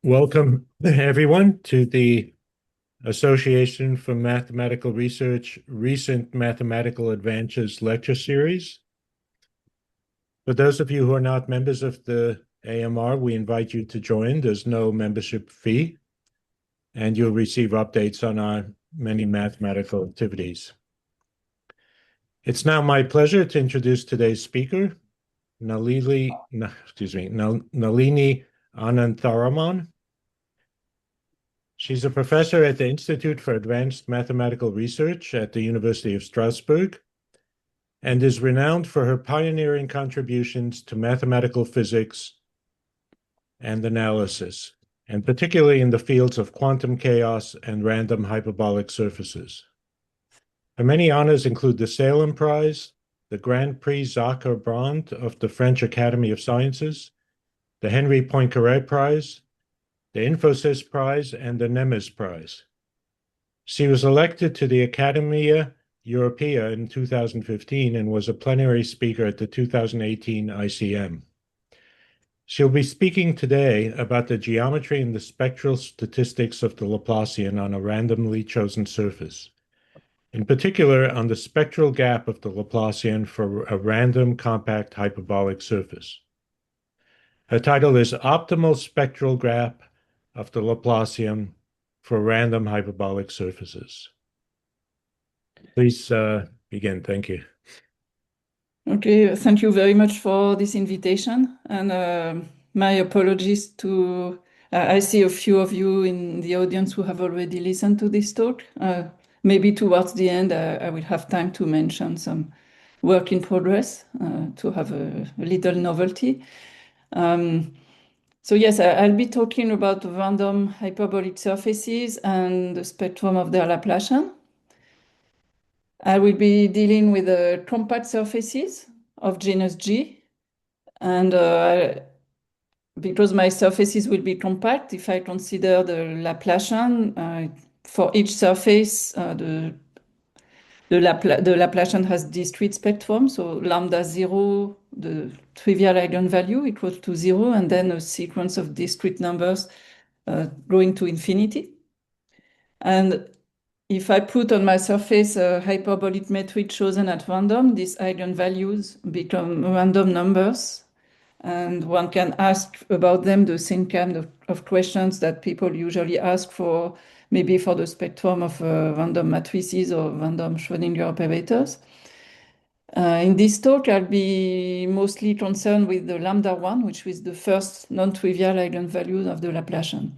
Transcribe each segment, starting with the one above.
Welcome, everyone, to the Association for Mathematical Research Recent Mathematical Advances lecture series. For those of you who are not members of the AMR, we invite you to join. There's no membership fee, and you'll receive updates on our many mathematical activities. It's now my pleasure to introduce today's speaker, Nalini Anantharaman. She's a professor at the Institute for Advanced Mathematical Research at the University of Strasbourg and is renowned for her pioneering contributions to mathematical physics and analysis, and particularly in the fields of quantum chaos and random hyperbolic surfaces. Her many honors include the Salem Prize, the Grand Prix Jacques Brand of the French Academy of Sciences, the Henri Poincaré Prize, the Infosys Prize, and the Nemes Prize. She was elected to the Academia Europaea in 2015 and was a plenary speaker at the 2018 ICM. She'll be speaking today about the geometry and the spectral statistics of the Laplacian on a randomly chosen surface, in particular on the spectral gap of the Laplacian for a random compact hyperbolic surface. Her title is Optimal Spectral Gap of the Laplacian for random hyperbolic surfaces. Please begin. Thank you. Okay, thank you very much for this invitation, and my apologies to, I see a few of you in the audience who have already listened to this talk. Maybe towards the end, I will have time to mention some work in progress to have a little novelty. So yes, I'll be talking about random hyperbolic surfaces and the spectrum of their Laplacian. I will be dealing with the compact surfaces of genus G, and because my surfaces will be compact, if I consider the Laplacian, for each surface, the Laplacian has discrete spectrum, so lambda 0, the trivial eigenvalue equals to 0, and then a sequence of discrete numbers going to infinity. And if I put on my surface a hyperbolic metric chosen at random, these eigenvalues become random numbers, and one can ask about them the same kind of questions that people usually ask for, maybe for the spectrum of random matrices or random Schrödinger operators. In this talk, I'll be mostly concerned with the lambda 1, which is the first non-trivial eigenvalue of the Laplacian.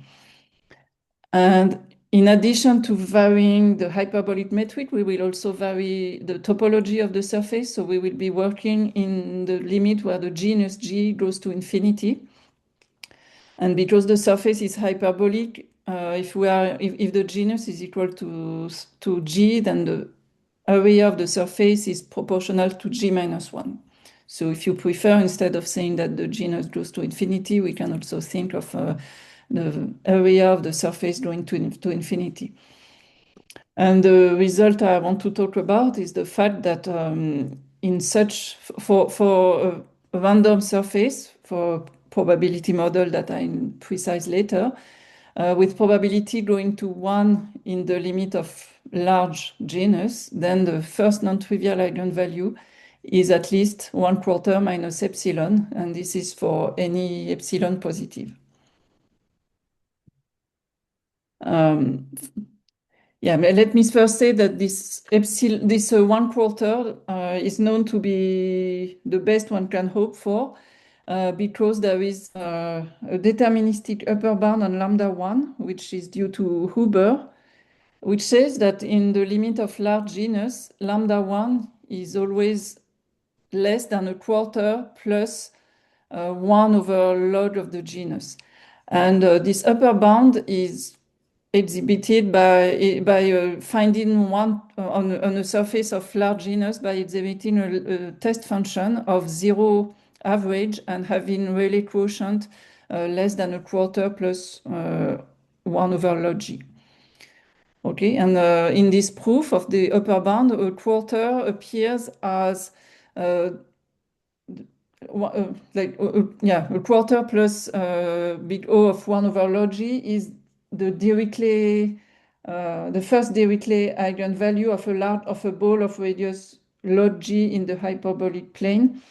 And in addition to varying the hyperbolic metric, we will also vary the topology of the surface. So we will be working in the limit where the genus G goes to infinity. And because the surface is hyperbolic, if the genus is equal to G, then the area of the surface is proportional to G minus 1. So if you prefer, instead of saying that the genus goes to infinity, we can also think of the area of the surface going to infinity. And the result I want to talk about is the fact that for a random surface, for probability model that I precise later, with probability going to 1 in the limit of large genus, then the first non-trivial eigenvalue is at least 1/4 minus epsilon, and this is for any epsilon positive. Let me first say that this 1/4 is known to be the best one can hope for because there is a deterministic upper bound on lambda 1, which is due to Huber, which says that in the limit of large genus, lambda 1 is always less than 1/4 plus 1 over log of the genus. And this upper bound is exhibited by finding one on a surface of large genus by exhibiting a test function of 0 average and having Rayleigh quotient less than 1/4 plus 1 over log G. Okay, and in this proof of the upper bound, 1/4 appears as a quarter plus big O of 1 over log G is the Dirichlet, the first Dirichlet eigenvalue of a ball of radius log G in the hyperbolic plane.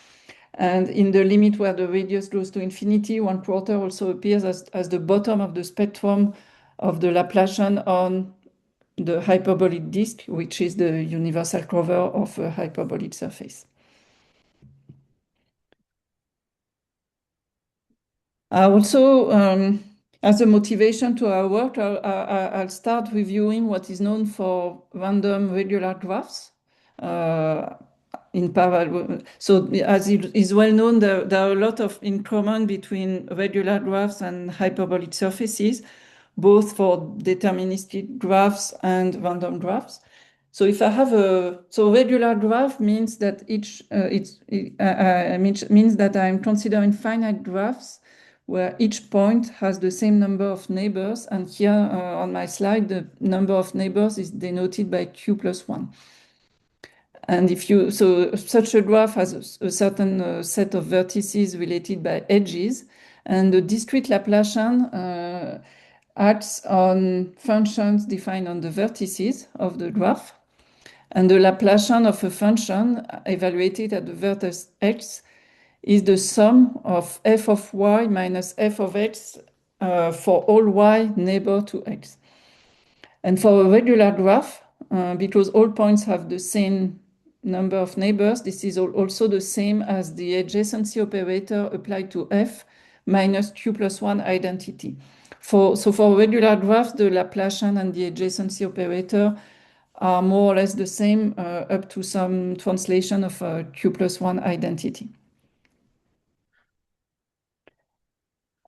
And in the limit where the radius goes to infinity, 1/4 also appears as the bottom of the spectrum of the Laplacian on the hyperbolic disk, which is the universal cover of a hyperbolic surface. Also, as a motivation to our work, I'll start reviewing what is known for random regular graphs in parallel. So as it is well known, there are a lot of in common between regular graphs and hyperbolic surfaces, both for deterministic graphs and random graphs. So if I have regular graph means that means that I'm considering finite graphs where each point has the same number of neighbors. And here on my slide, the number of neighbors is denoted by q plus 1. And such a graph has a certain set of vertices related by edges, and the discrete Laplacian acts on functions defined on the vertices of the graph. And the Laplacian of a function evaluated at the vertex x is the sum of f of y minus f of x for all y neighbor to x. And for a regular graph, because all points have the same number of neighbors, this is also the same as the adjacency operator applied to f minus q plus 1 identity. For regular graphs, the Laplacian and the adjacency operator are more or less the same up to some translation of q plus 1 identity.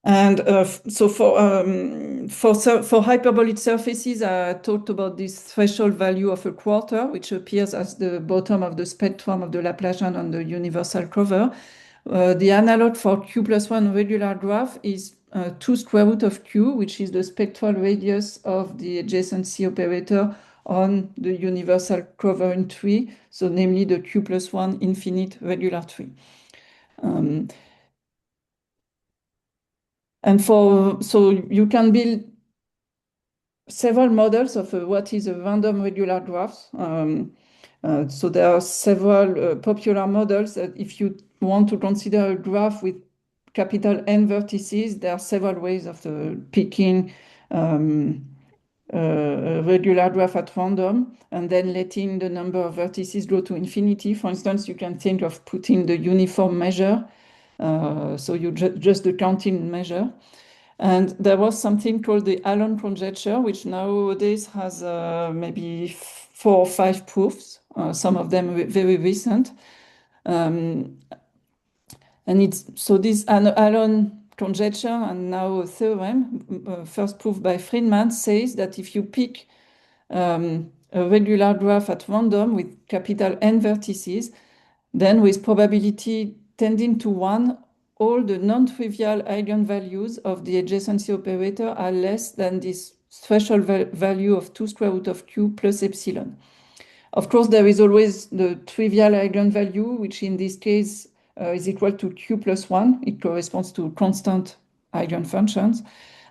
And for hyperbolic surfaces, I talked about this threshold value of 1/4, which appears as the bottom of the spectrum of the Laplacian on the universal cover. The analog for q plus 1 regular graph is 2 square root of q, which is the spectral radius of the adjacency operator on the universal covering tree, so namely the q plus 1 infinite regular tree. So you can build several models of what is a random regular graph. So there are several popular models that if you want to consider a graph with capital N vertices, there are several ways of picking a regular graph at random and then letting the number of vertices go to infinity. For instance, you can think of putting the uniform measure. So you just the counting measure. And there was something called the Allen conjecture, which nowadays has maybe 4 or 5 proofs, some of them very recent. And this Allen conjecture and now a theorem, first proof by Friedman, says that if you pick a regular graph at random with capital N vertices, then with probability tending to 1, all the non-trivial eigenvalues of the adjacency operator are less than this threshold value of 2 square root of q plus epsilon. Of course, there is always the trivial eigenvalue, which in this case is equal to q plus 1. It corresponds to constant eigenfunctions.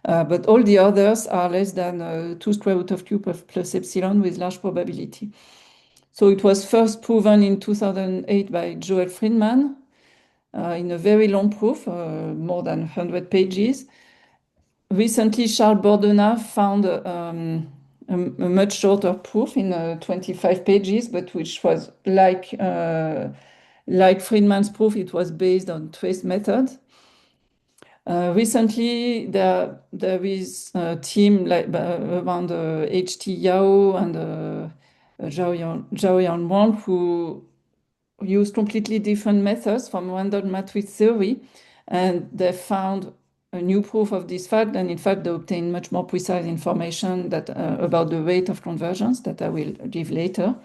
But all the others are less than 2 square root of q plus epsilon with large probability. So it was first proven in 2008 by Joel Friedman in a very long proof, more than 100 pages. Recently, Charles Bordenave found a much shorter proof in 25 pages, but which was like Friedman's proof, it was based on trace method. Recently, there is a team around H.T. Yao and Zhao Wang who use completely different methods from random matrix theory, and they found a new proof of this fact, and in fact they obtained much more precise information about the rate of convergence that I will give later.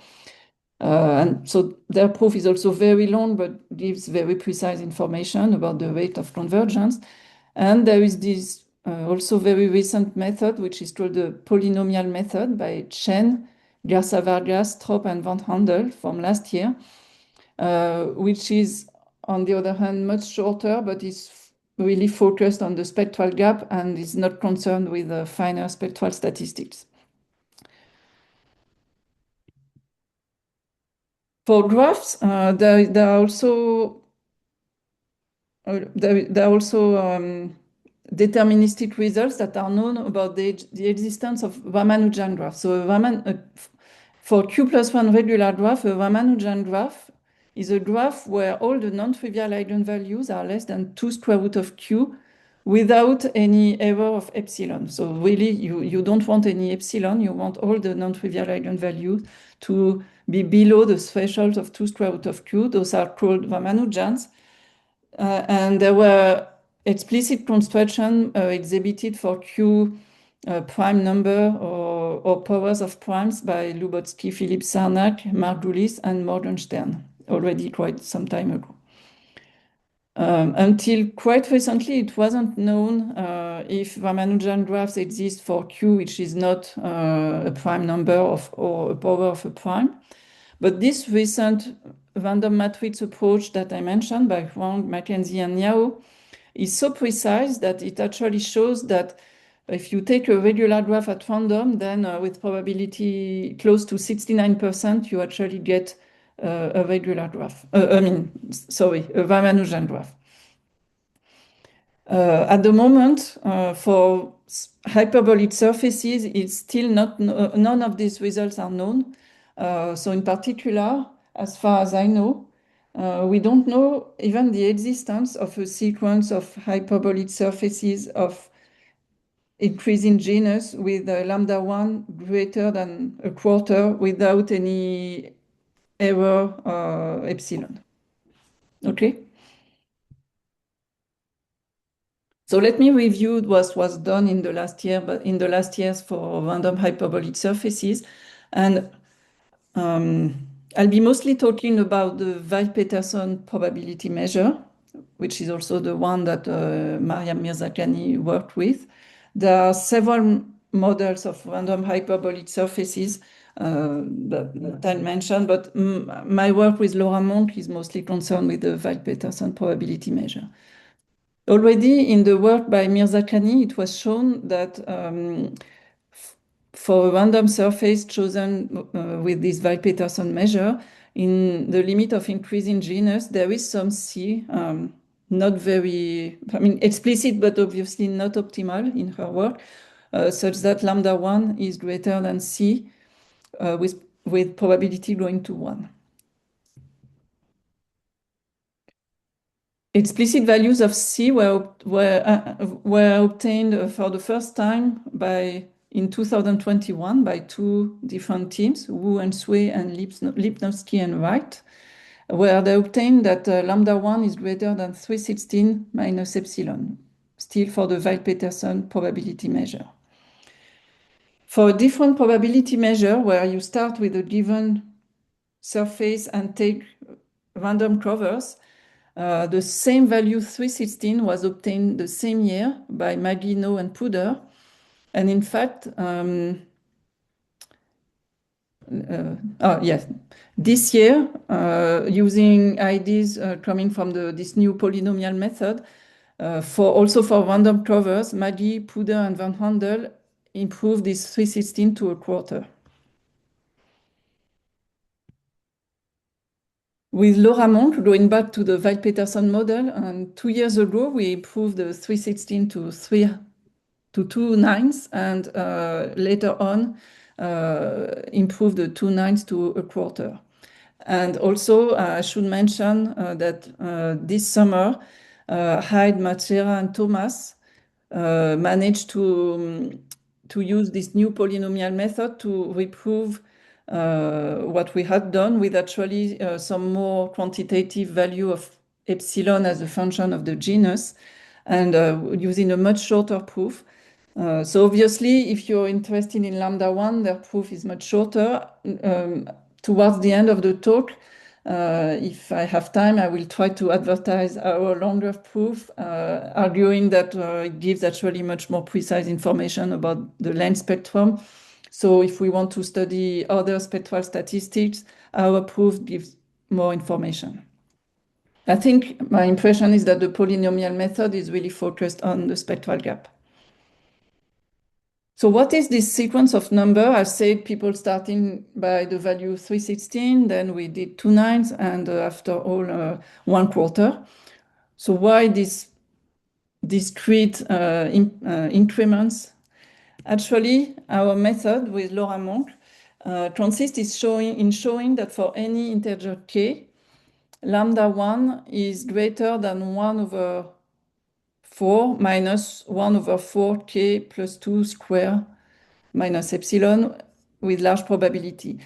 And so their proof is also very long, but gives very precise information about the rate of convergence. And there is this also very recent method, which is called the polynomial method by Chen, Garza Vargas, Trop, and Van Handel from last year, which is on the other hand, much shorter, but is really focused on the spectral gap and is not concerned with the finer spectral statistics. For graphs, there are also deterministic results that are known about the existence of Ramanujan graph. So for Q plus one regular graph, a Ramanujan graph is a graph where all the non-trivial eigenvalues are less than 2 square root of Q without any error of epsilon. So really, you don't want any epsilon. You want all the non-trivial eigenvalues to be below the threshold of 2 square root of Q. Those are called Ramanujans. And there were explicit construction exhibited for Q prime number or powers of primes by Lubotsky, Philippe Sarnak, Margulis, and Morgenstern, already quite some time ago. Until quite recently, it wasn't known if Ramanujan graphs exist for Q, which is not a prime number or a power of a prime. But this recent random matrix approach that I mentioned by Huang, Mackenzie, and Yao is so precise that it actually shows that if you take a regular graph at random, then with probability close to 69%, you actually get a regular graph. A Ramanujan graph. At the moment, for hyperbolic surfaces, it's still not, none of these results are known. So in particular, as far as I know, we don't know even the existence of a sequence of hyperbolic surfaces of increasing genus with lambda 1 greater than a quarter without any error epsilon. Okay? So let me review what was done in the last year, but in the last years for random hyperbolic surfaces. And I'll be mostly talking about the Weil-Peterson probability measure, which is also the one that Mariam Mirzakhani worked with. There are several models of random hyperbolic surfaces that I mentioned, but my work with Laura Monk is mostly concerned with the Weil-Peterson probability measure. Already in the work by Mirzakhani, it was shown that for a random surface chosen with this Weil-Peterson measure, in the limit of increasing genus, there is some C, not very, explicit, but obviously not optimal in her work, such that lambda 1 is greater than C with probability going to 1. Explicit values of C were obtained for the first time in 2021 by two different teams, Wu and Sui and Lipnowski and Wright, where they obtained that lambda 1 is greater than 316 minus epsilon, still for the Weil-Peterson probability measure. For a different probability measure, where you start with a given surface and take random covers, the same value 316 was obtained the same year by Magino and Puder. And in fact, this year, using ideas coming from this new polynomial method, also for random covers, Maggi, Puder, and Van Handel improved this 316 to a quarter. With Laura Monk, going back to the Weil-Peterson model, and 2 years ago, we improved the 316 to 2 nines, and later on, improved the 2 nines to a quarter. And also, I should mention that this summer, Hyde, Matera, and Thomas managed to use this new polynomial method to reprove what we had done with actually some more quantitative value of epsilon as a function of the genus, and using a much shorter proof. So obviously, if you're interested in lambda 1, their proof is much shorter. Towards the end of the talk, if I have time, I will try to advertise our longer proof, arguing that it gives actually much more precise information about the length spectrum. So if we want to study other spectral statistics, our proof gives more information. I think my impression is that the polynomial method is really focused on the spectral gap. So what is this sequence of number? I said people starting by the value 316, then we did 2 nines, and after all, 1/4. So why these discrete increments? Actually, our method with Laura Monk consists in showing that for any integer k, lambda 1 is greater than 1/4 minus 1/4k plus 2 square minus epsilon with large probability.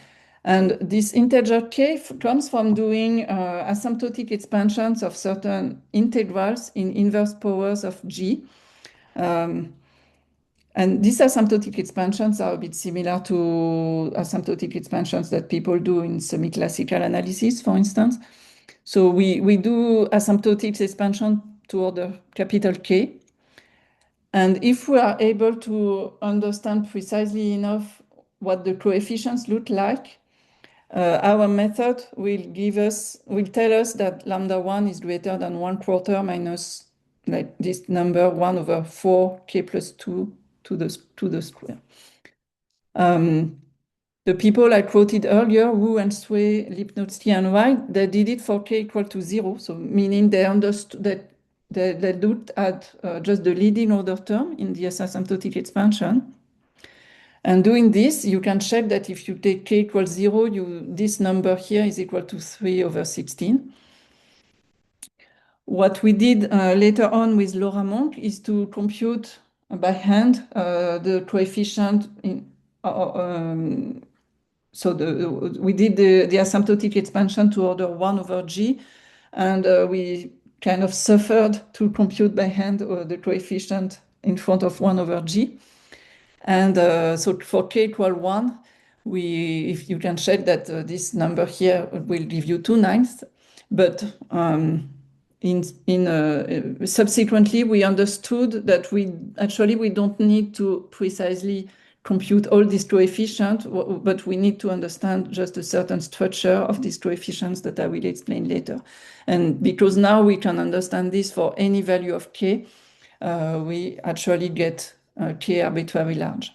And this integer k comes from doing asymptotic expansions of certain integrals in inverse powers of g. And these asymptotic expansions are a bit similar to asymptotic expansions that people do in semi-classical analysis, for instance. So we do asymptotic expansion to order capital K. And if we are able to understand precisely enough what the coefficients look like, our method will tell us that lambda 1 is greater than 1/4 minus like this number 1/4k plus 2 to the square. The people I quoted earlier, Wu and Sui, Lipnitsky and White, they did it for k equal to 0, so meaning they understood that they looked at just the leading order term in the asymptotic expansion. And doing this, you can check that if you take k equals 0, this number here is equal to 3/16. What we did later on with Laura Monk is to compute by hand the coefficient in we did the asymptotic expansion to order 1/g, and we kind of suffered to compute by hand the coefficient in front of 1/g. And so for k equal 1, if you can check that this number here will give you 2 ninths, but subsequently we understood that we don't need to precisely compute all these coefficients, but we need to understand just a certain structure of these coefficients that I will explain later. And because now we can understand this for any value of k, we actually get k arbitrarily large.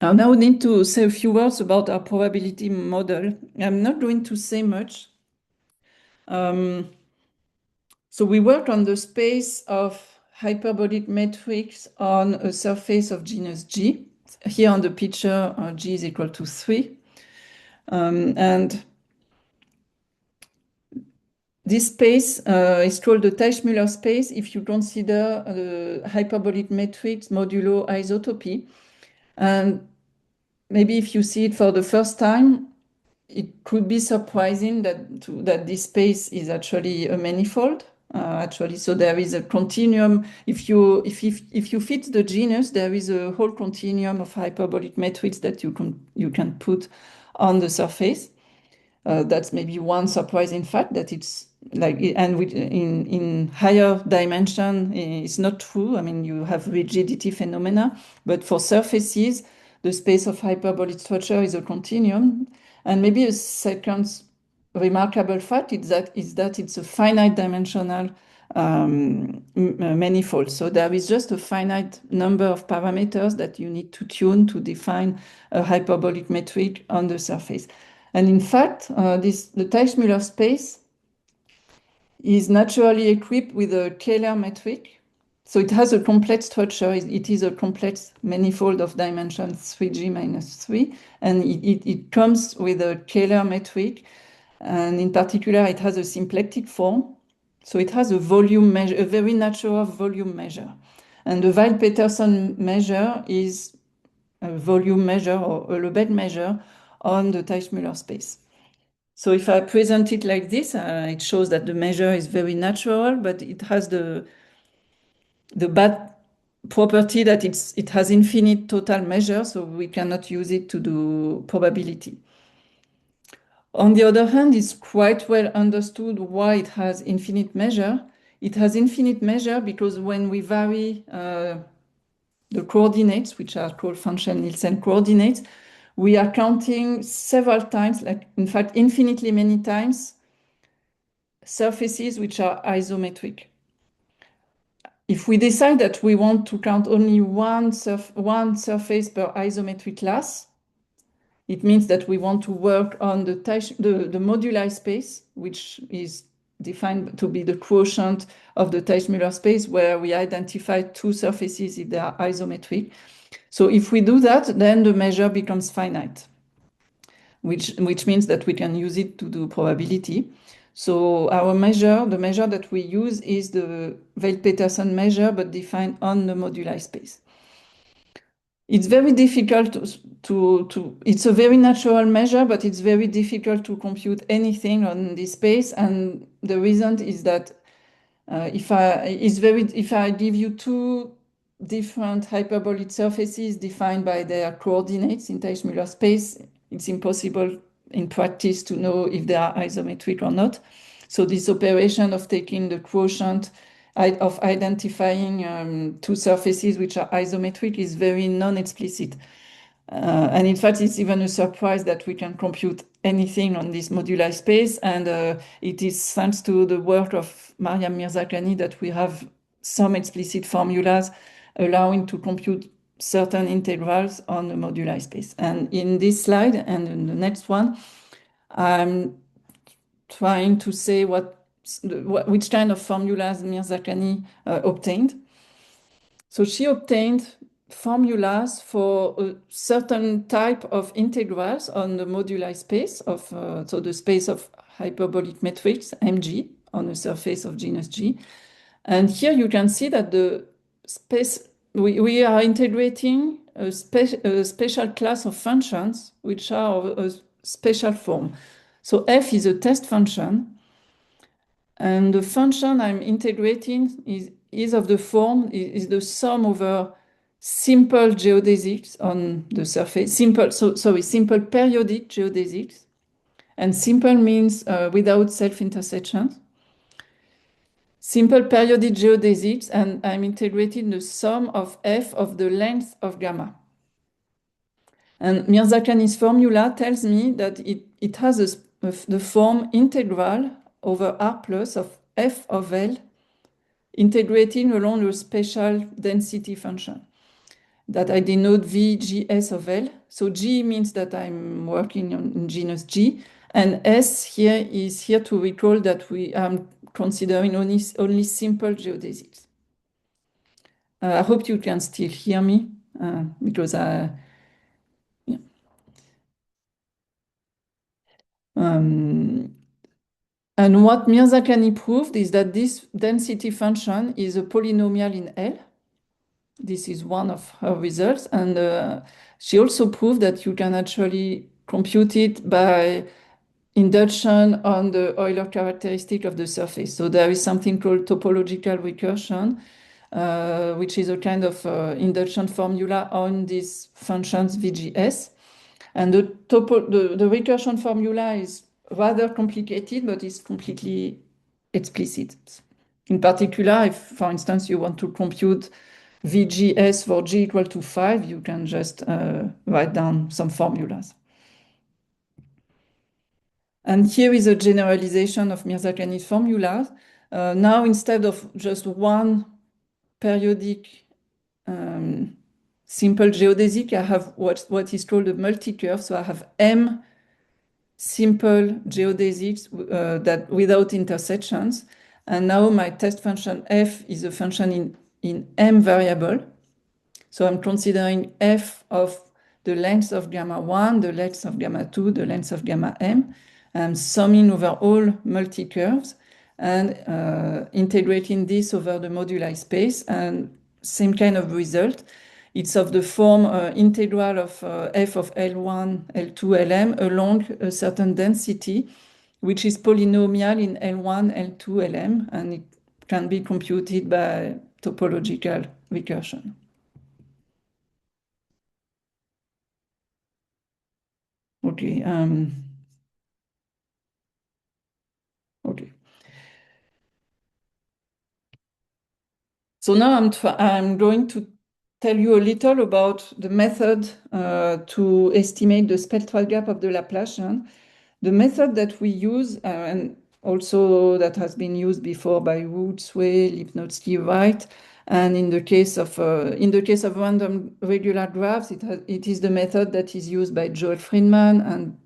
I now need to say a few words about our probability model. I'm not going to say much. So we work on the space of hyperbolic metrics on a surface of genus G. Here on the picture, G is equal to 3. And this space is called the Teichmüller space if you consider the hyperbolic matrix modulo isotopy. And maybe if you see it for the first time, it could be surprising that this space is actually a manifold. So there is a continuum. If you fit the genus, there is a whole continuum of hyperbolic matrix that you can put on the surface. That's maybe one surprising fact that it's like, and in higher dimension, it's not true. I mean, you have rigidity phenomena, but for surfaces, the space of hyperbolic structure is a continuum. And maybe a second remarkable fact is that it's a finite dimensional manifold. So there is just a finite number of parameters that you need to tune to define a hyperbolic metric on the surface. And in fact, the Teichmüller space is naturally equipped with a Kähler metric. So it has a complex structure. It is a complex manifold of dimension 3g minus 3. And it comes with a Kähler metric. And in particular, it has a symplectic form. So it has a volume measure, a very natural volume measure. And the Weil-Peterson measure is a volume measure or a Lebesgue measure on the Teichmüller space. So if I present it like this, it shows that the measure is very natural, but it has the bad property that it has infinite total measure, so we cannot use it to do probability. On the other hand, it's quite well understood why it has infinite measure. It has infinite measure because when we vary the coordinates, which are called function Nielsen coordinates, we are counting several times, like in fact, infinitely many times, surfaces which are isometric. If we decide that we want to count only one surface per isometric class, it means that we want to work on the moduli space, which is defined to be the quotient of the Teichmüller space, where we identify two surfaces if they are isometric. So if we do that, then the measure becomes finite, which means that we can use it to do probability. So our measure, the measure that we use is the Weil-Petersen measure, but defined on the moduli space. It's very difficult it's a very natural measure, but it's very difficult to compute anything on this space. And the reason is that if I give you two different hyperbolic surfaces defined by their coordinates in Teichmüller space, it's impossible in practice to know if they are isometric or not. So this operation of taking the quotient of identifying two surfaces which are isometric is very non-explicit. And in fact, it's even a surprise that we can compute anything on this moduli space. And it is thanks to the work of Maryam Mirzakhani that we have some explicit formulas allowing to compute certain integrals on the moduli space. And in this slide and in the next one, I'm trying to say which kind of formulas Mirzakhani obtained. So she obtained formulas for a certain type of integrals on the moduli space of so the space of hyperbolic metrics Mg on the surface of genus G. And here you can see that the space we are integrating a special class of functions which are of a special form. So f is a test function, and the function I'm integrating is of the form, is the sum over simple geodesics on the surface, simple periodic geodesics. And simple means without self-intersection. Simple periodic geodesics, and I'm integrating the sum of f of the length of gamma. And Mirzakhani's formula tells me that it has the form integral over R plus of f of L integrating along a special density function that I denote VGS of L. So G means that I'm working on genus G, and S here is here to recall that we are considering only simple geodesics. I hope you can still hear me because yeah. And what Mirzakhani proved is that this density function is a polynomial in L. This is one of her results. And she also proved that you can actually compute it by induction on the Euler characteristic of the surface. So there is something called topological recursion, which is a kind of induction formula on these functions VGS. And the recursion formula is rather complicated, but it's completely explicit. In particular, if, for instance, you want to compute VGS for G equal to 5, you can just write down some formulas. And here is a generalization of Mirzakhani's formulas. Now, instead of just one periodic simple geodesic, I have what is called a multi-curve. So I have M simple geodesics that without intersections. And now my test function f is a function in M variable. So I'm considering f of the length of gamma 1, the length of gamma 2, the length of gamma m. I'm summing over all multi-curves and integrating this over the moduli space, and same kind of result. It's of the form integral of f of L1, L2, Lm along a certain density, which is polynomial in L1, L2, Lm, and it can be computed by topological recursion. Okay. Okay. So now I'm going to tell you a little about the method to estimate the spectral gap of the Laplacian. The method that we use, and also that has been used before by Wood, Sway, Lipnowski, Wright, and in the case of random regular graphs, it is the method that is used by Joel Friedman and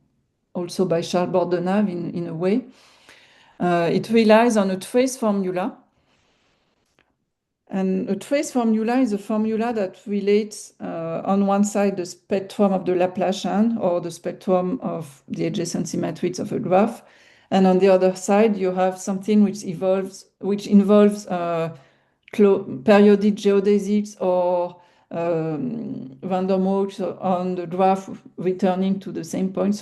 also by Charles Bordenave in a way. It relies on a trace formula. And a trace formula is a formula that relates on one side the spectrum of the Laplacian or the spectrum of the adjacency matrix of a graph. And on the other side, you have something which involves periodic geodesics or random walks on the graph returning to the same point.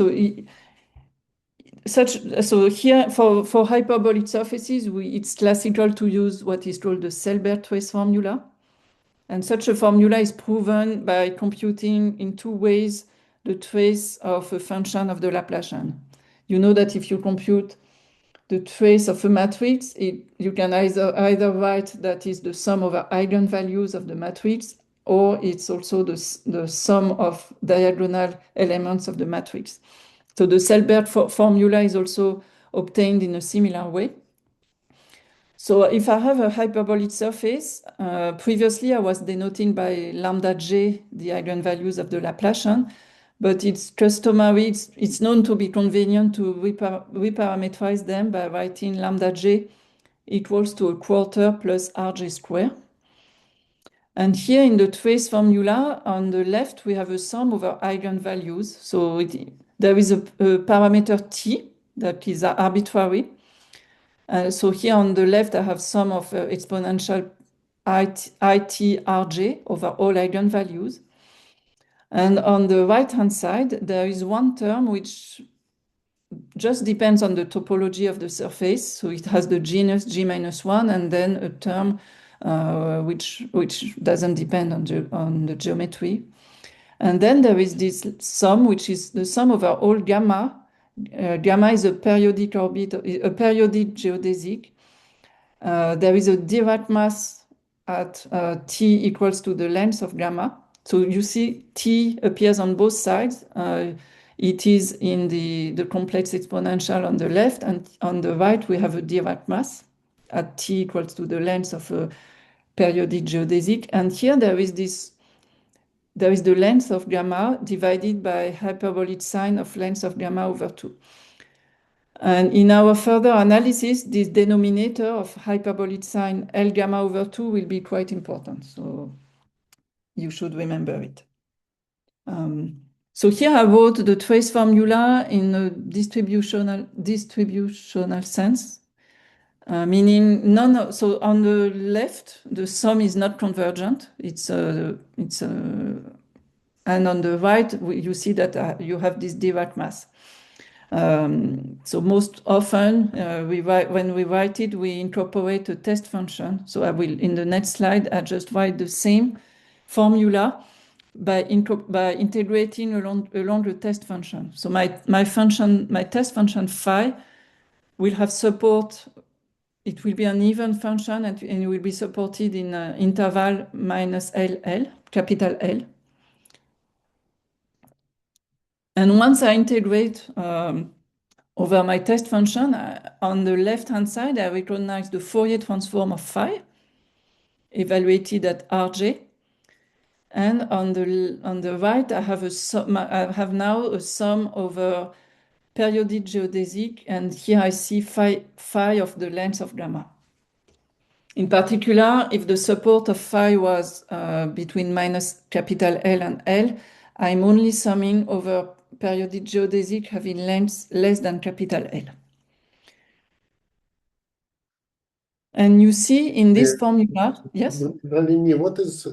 So here for hyperbolic surfaces, it's classical to use what is called the Selbert trace formula. And such a formula is proven by computing in two ways the trace of a function of the Laplacian. You know that if you compute the trace of a matrix, you can either write that is the sum over eigenvalues of the matrix, or it's also the sum of diagonal elements of the matrix. So the Selbert formula is also obtained in a similar way. So if I have a hyperbolic surface, previously I was denoting by lambda j the eigenvalues of the Laplacian, but it's customary, it's known to be convenient to reparameterize them by writing lambda j equals to a quarter plus rj square. And here in the trace formula, on the left, we have a sum over eigenvalues. So there is a parameter t that is arbitrary. So here on the left, I have sum of exponential itrj over all eigenvalues. And on the right-hand side, there is one term which just depends on the topology of the surface. So it has the genus G minus 1, and then a term which doesn't depend on the geometry. And then there is this sum, which is the sum over all gamma. Gamma is a periodic orbit, a periodic geodesic. There is a Dirac mass at t equals to the length of gamma. So you see t appears on both sides. It is in the complex exponential on the left, and on the right we have a Dirac mass at t equals to the length of a periodic geodesic. And here there is the length of gamma divided by hyperbolic sine of length of gamma over 2. And in our further analysis, this denominator of hyperbolic sine L gamma over 2 will be quite important. So you should remember it. So here I wrote the trace formula in a distributional sense, meaning so on the left, the sum is not convergent. And on the right, you see that you have this Dirac mass. So most often, when we write it, we incorporate a test function. So in the next slide, I just write the same formula by integrating along the test function. So my test function phi will have support. It will be an even function, and it will be supported in interval minus LL, capital L. And once I integrate over my test function, on the left-hand side, I recognize the Fourier transform of phi, evaluated at Rj. And on the right, I have now a sum over periodic geodesic, and here I see phi of the length of gamma. In particular, if the support of phi was between minus capital L and L, I'm only summing over periodic geodesic having length less than capital L. And you see in this formula, yes? Nalini, what is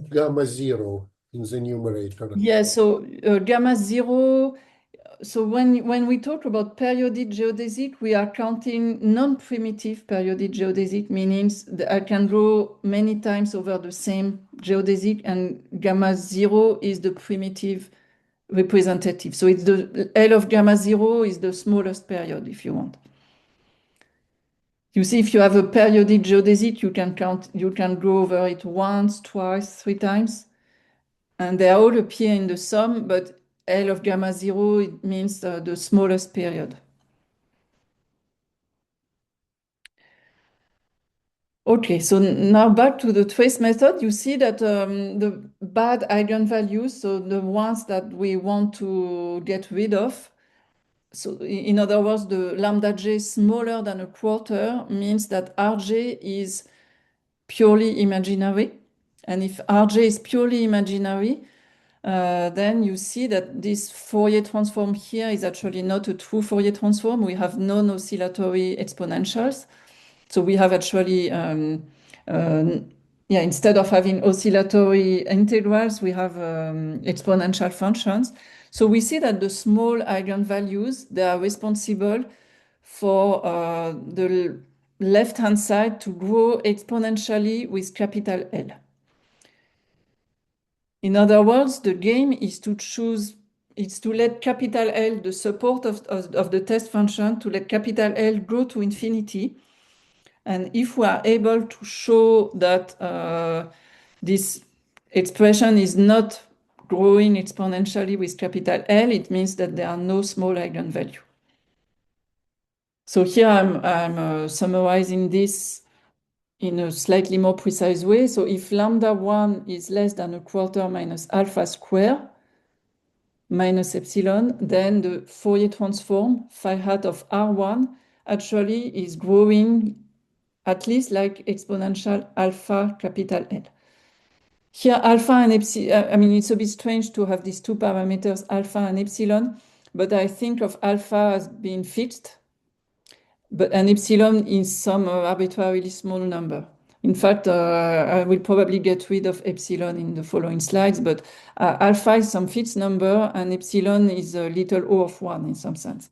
gamma zero in the numerator? Yeah, so gamma zero. So when we talk about periodic geodesic, we are counting non-primitive periodic geodesic, meaning that I can draw many times over the same geodesic, and gamma zero is the primitive representative. So it's the L of gamma zero is the smallest period, if you want. You see, if you have a periodic geodesic, you can go over it once, twice, 3 times, and they all appear in the sum, but L of gamma 0, it means the smallest period. Okay, so now back to the trace method, you see that the bad eigenvalues, so the ones that we want to get rid of, so in other words, the lambda j smaller than a quarter means that Rj is purely imaginary. And if Rj is purely imaginary, then you see that this Fourier transform here is actually not a true Fourier transform. We have non-oscillatory exponentials. So we have actually, instead of having oscillatory integrals, we have exponential functions. So we see that the small eigenvalues, they are responsible for the left-hand side to grow exponentially with capital L. In other words, the game is to let capital L, the support of the test function, to let capital L go to infinity. And if we are able to show that this expression is not growing exponentially with capital L, it means that there are no small eigenvalues. So here I'm summarizing this in a slightly more precise way. So if lambda 1 is less than a quarter minus alpha square minus epsilon, then the Fourier transform phi hat of R1 actually is growing at least like exponential alpha capital L. Here alpha and epsilon, I mean, it's a bit strange to have these two parameters, alpha and epsilon, but I think of alpha as being fixed, but an epsilon is some arbitrarily small number. In fact, I will probably get rid of epsilon in the following slides, but alpha is some fixed number and epsilon is a little O of 1 in some sense.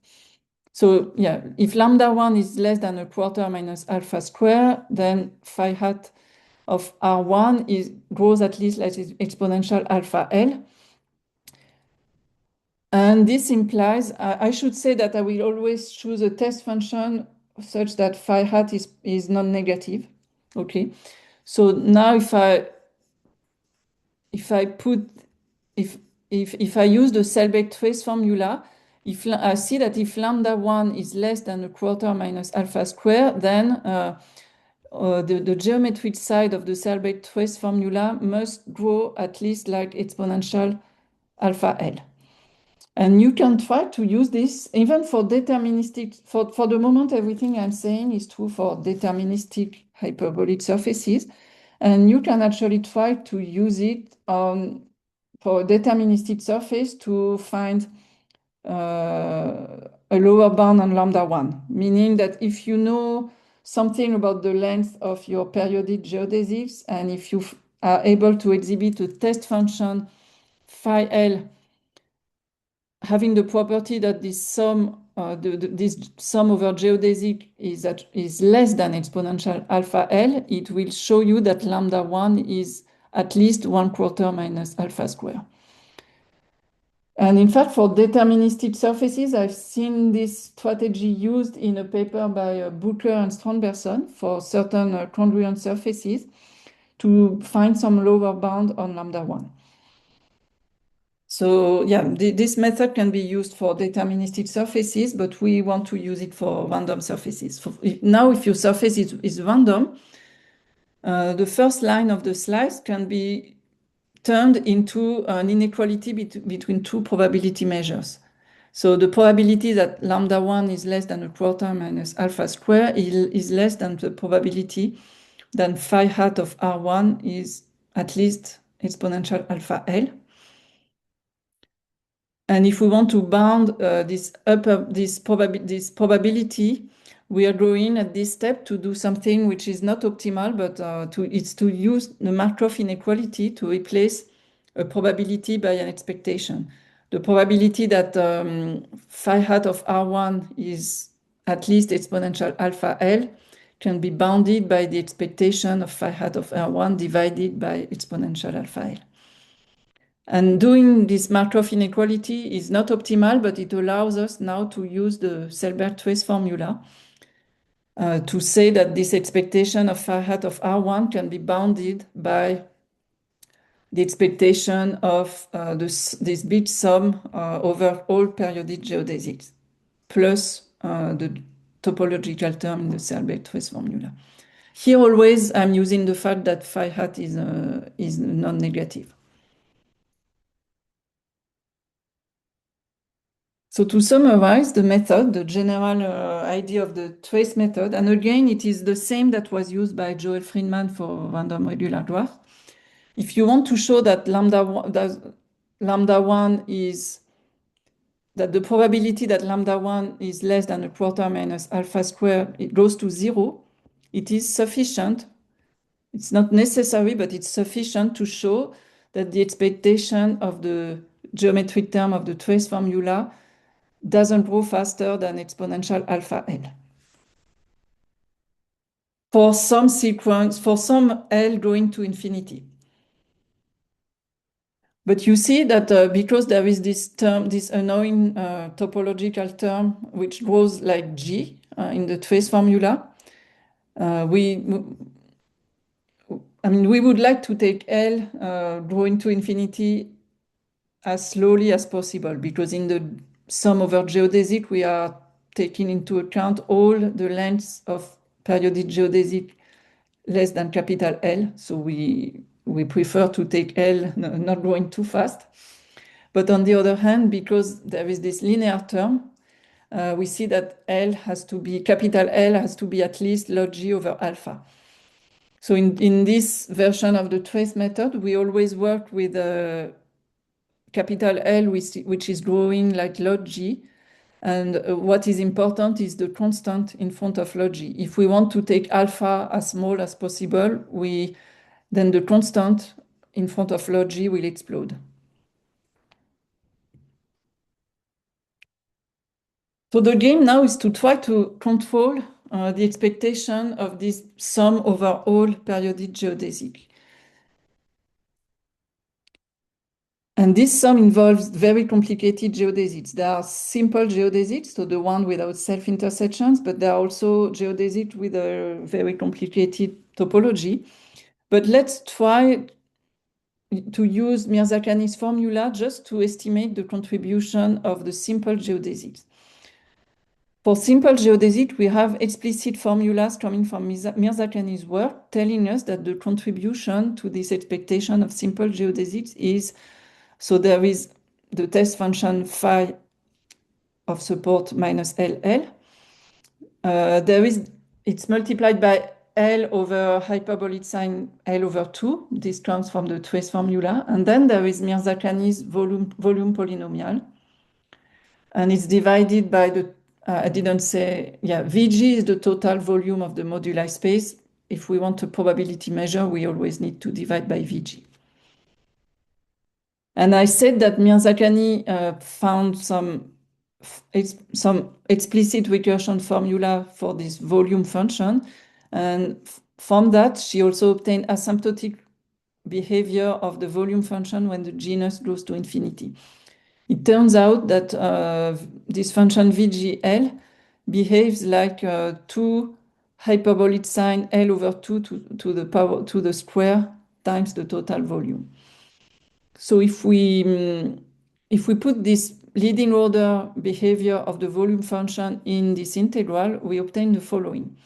So yeah, if lambda 1 is less than a quarter minus alpha square, then phi hat of R1 grows at least like exponential alpha L. And this implies, I should say that I will always choose a test function such that phi hat is non-negative. Okay, so now if I use the Selbach trace formula, if I see that if lambda 1 is less than a quarter minus alpha square, then the geometric side of the Selbach trace formula must grow at least like exponential alpha L. And you can try to use this even for deterministic, for the moment, everything I'm saying is true for deterministic hyperbolic surfaces. And you can actually try to use it for a deterministic surface to find a lower bound on lambda 1, meaning that if you know something about the length of your periodic geodesics, and if you are able to exhibit a test function phi L having the property that this sum, this sum over geodesic is less than exponential alpha L, it will show you that lambda 1 is at least 1/4 minus alpha square. And in fact, for deterministic surfaces, I've seen this strategy used in a paper by Booker and Strandbergson for certain congruent surfaces to find some lower bound on lambda 1. So yeah, this method can be used for deterministic surfaces, but we want to use it for random surfaces. Now, if your surface is random, the first line of the slice can be turned into an inequality between two probability measures. So the probability that lambda 1 is less than a quarter minus alpha square is less than the probability that phi hat of R1 is at least exponential alpha L. And if we want to bound this probability, we are going at this step to do something which is not optimal, but it's to use the Markov inequality to replace a probability by an expectation. The probability that phi hat of R1 is at least exponential alpha L can be bounded by the expectation of phi hat of R1 divided by exponential alpha L. And doing this Markov inequality is not optimal, but it allows us now to use the Selbach trace formula. to say that this expectation of phi hat of R1 can be bounded by the expectation of this bit sum over all periodic geodesics, plus the topological term in the Selbert trace formula. Here always I'm using the fact that phi hat is non-negative. So to summarize the method, the general idea of the trace method, and again, it is the same that was used by Joel Friedman for random regular dwarf. If you want to show that lambda 1 is, that the probability that lambda 1 is less than a quarter minus alpha squared, it goes to 0, it is sufficient. It's not necessary, but it's sufficient to show that the expectation of the geometric term of the trace formula doesn't grow faster than exponential alpha L. For some sequence, for some L going to infinity. But you see that because there is this term, this annoying topological term, which grows like G in the trace formula, we would like to take L growing to infinity as slowly as possible, because in the sum over geodesic, we are taking into account all the lengths of periodic geodesic less than capital L. So we prefer to take L not growing too fast. But on the other hand, because there is this linear term, we see that capital L has to be at least log G over alpha. So in this version of the trace method, we always work with capital L, which is growing like log G. And what is important is the constant in front of log G. If we want to take alpha as small as possible, then the constant in front of log G will explode. So the game now is to try to control the expectation of this sum over all periodic geodesic. And this sum involves very complicated geodesics. There are simple geodesics, so the one without self-intersections, but there are also geodesics with a very complicated topology. But let's try to use Mirzakhani's formula just to estimate the contribution of the simple geodesics. For simple geodesic, we have explicit formulas coming from Mirzakhani's work telling us that the contribution to this expectation of simple geodesics is, so there is the test function phi of support minus LL. It's multiplied by L over hyperbolic sign L over 2. This comes from the trace formula. And then there is Mirzakhani's volume polynomial. And it's divided by VG is the total volume of the moduli space. If we want a probability measure, we always need to divide by VG. And I said that Mirzakhani found some explicit recursion formula for this volume function. And from that, she also obtained asymptotic behavior of the volume function when the genus goes to infinity. It turns out that this function VGL behaves like 2 hyperbolic sign L over 2 to the square times the total volume. So if we put this leading order behavior of the volume function in this integral, we obtain the following.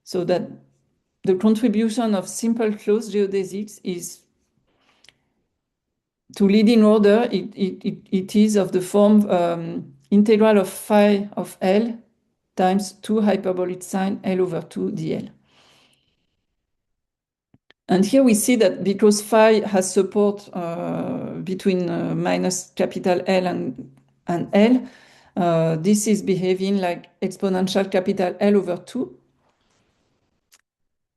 So that the contribution of simple closed geodesics is to leading order, it is of the form integral of phi of L times 2 hyperbolic sign L over 2 dl. And here we see that because phi has support between minus capital L and L, this is behaving like exponential capital L over 2,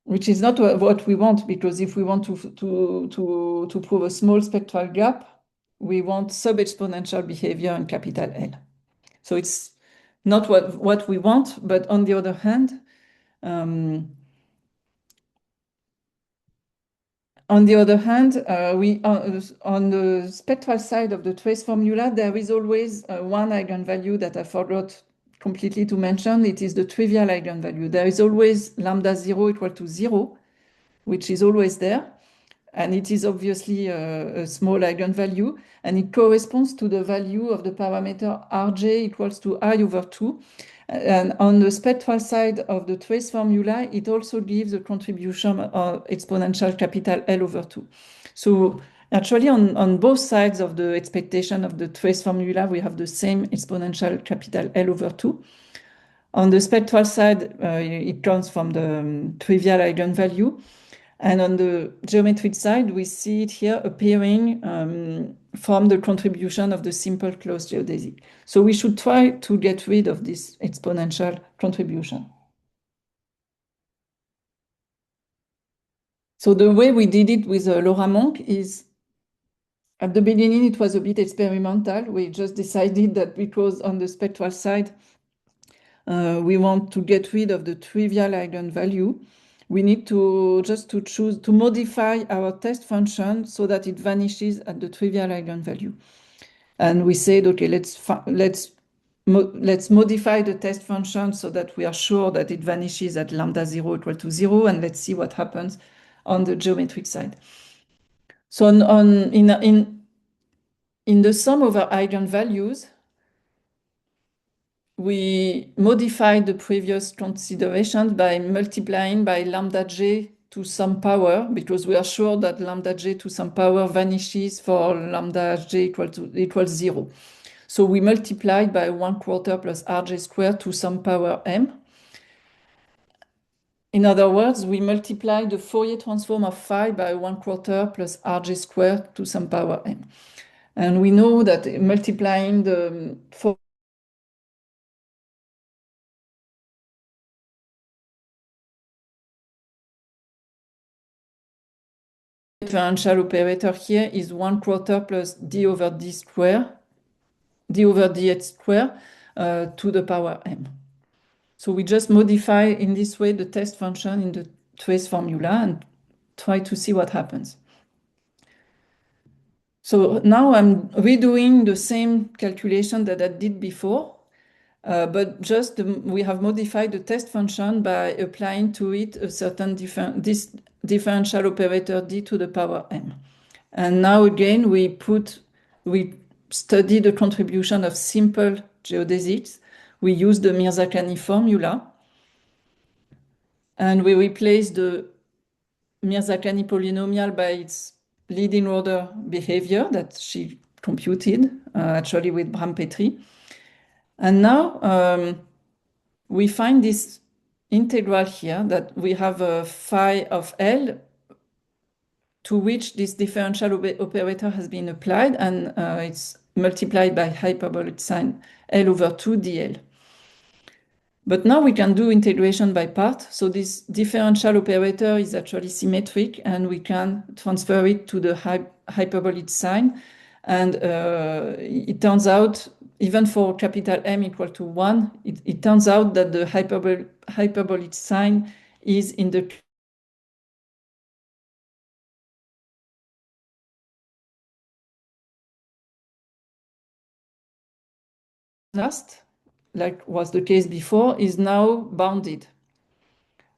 which is not what we want, because if we want to prove a small spectral gap, we want sub-exponential behavior in capital L. So it's not what we want, but on the other hand, on the spectral side of the trace formula, there is always one eigenvalue that I forgot completely to mention, it is the trivial eigenvalue. There is always lambda 0 equal to 0, which is always there. And it is obviously a small eigenvalue, and it corresponds to the value of the parameter Rj equals to I over 2. And on the spectral side of the trace formula, it also gives a contribution of exponential capital L over 2. So actually, on both sides of the expectation of the trace formula, we have the same exponential capital L over 2. On the spectral side, it comes from the trivial eigenvalue. And on the geometric side, we see it here appearing from the contribution of the simple closed geodesic. So we should try to get rid of this exponential contribution. So the way we did it with Laura Monk is, at the beginning, it was a bit experimental. We just decided that because on the spectral side, we want to get rid of the trivial eigenvalue, we need to just to choose to modify our test function so that it vanishes at the trivial eigenvalue. And we said, okay, let's modify the test function so that we are sure that it vanishes at lambda 0 equal to 0, and let's see what happens on the geometric side. So in the sum over eigenvalues, we modified the previous consideration by multiplying by lambda j to some power, because we are sure that lambda j to some power vanishes for lambda j equals 0. So we multiplied by 1/4 plus rj squared to some power m. In other words, we multiply the Fourier transform of phi by 1/4 plus rj squared to some power m. And we know that multiplying the differential operator here is 1/4 plus d over d square, d over dx square to the power m. So we just modify in this way the test function in the trace formula and try to see what happens. So now I'm redoing the same calculation that I did before, but just we have modified the test function by applying to it a certain differential operator d to the power m. And now again, we study the contribution of simple geodesics. We use the Mirzakhani formula, and we replace the Mirzakhani polynomial by its leading order behavior that she computed, actually with Brampetri. And now we find this integral here that we have a phi of L to which this differential operator has been applied, and it's multiplied by hyperbolic sign L over 2 dl. But now we can do integration by part. So this differential operator is actually symmetric, and we can transfer it to the hyperbolic sign. And it turns out, even for capital M equal to 1, it turns out that the hyperbolic sign is in the last, like was the case before, is now bounded.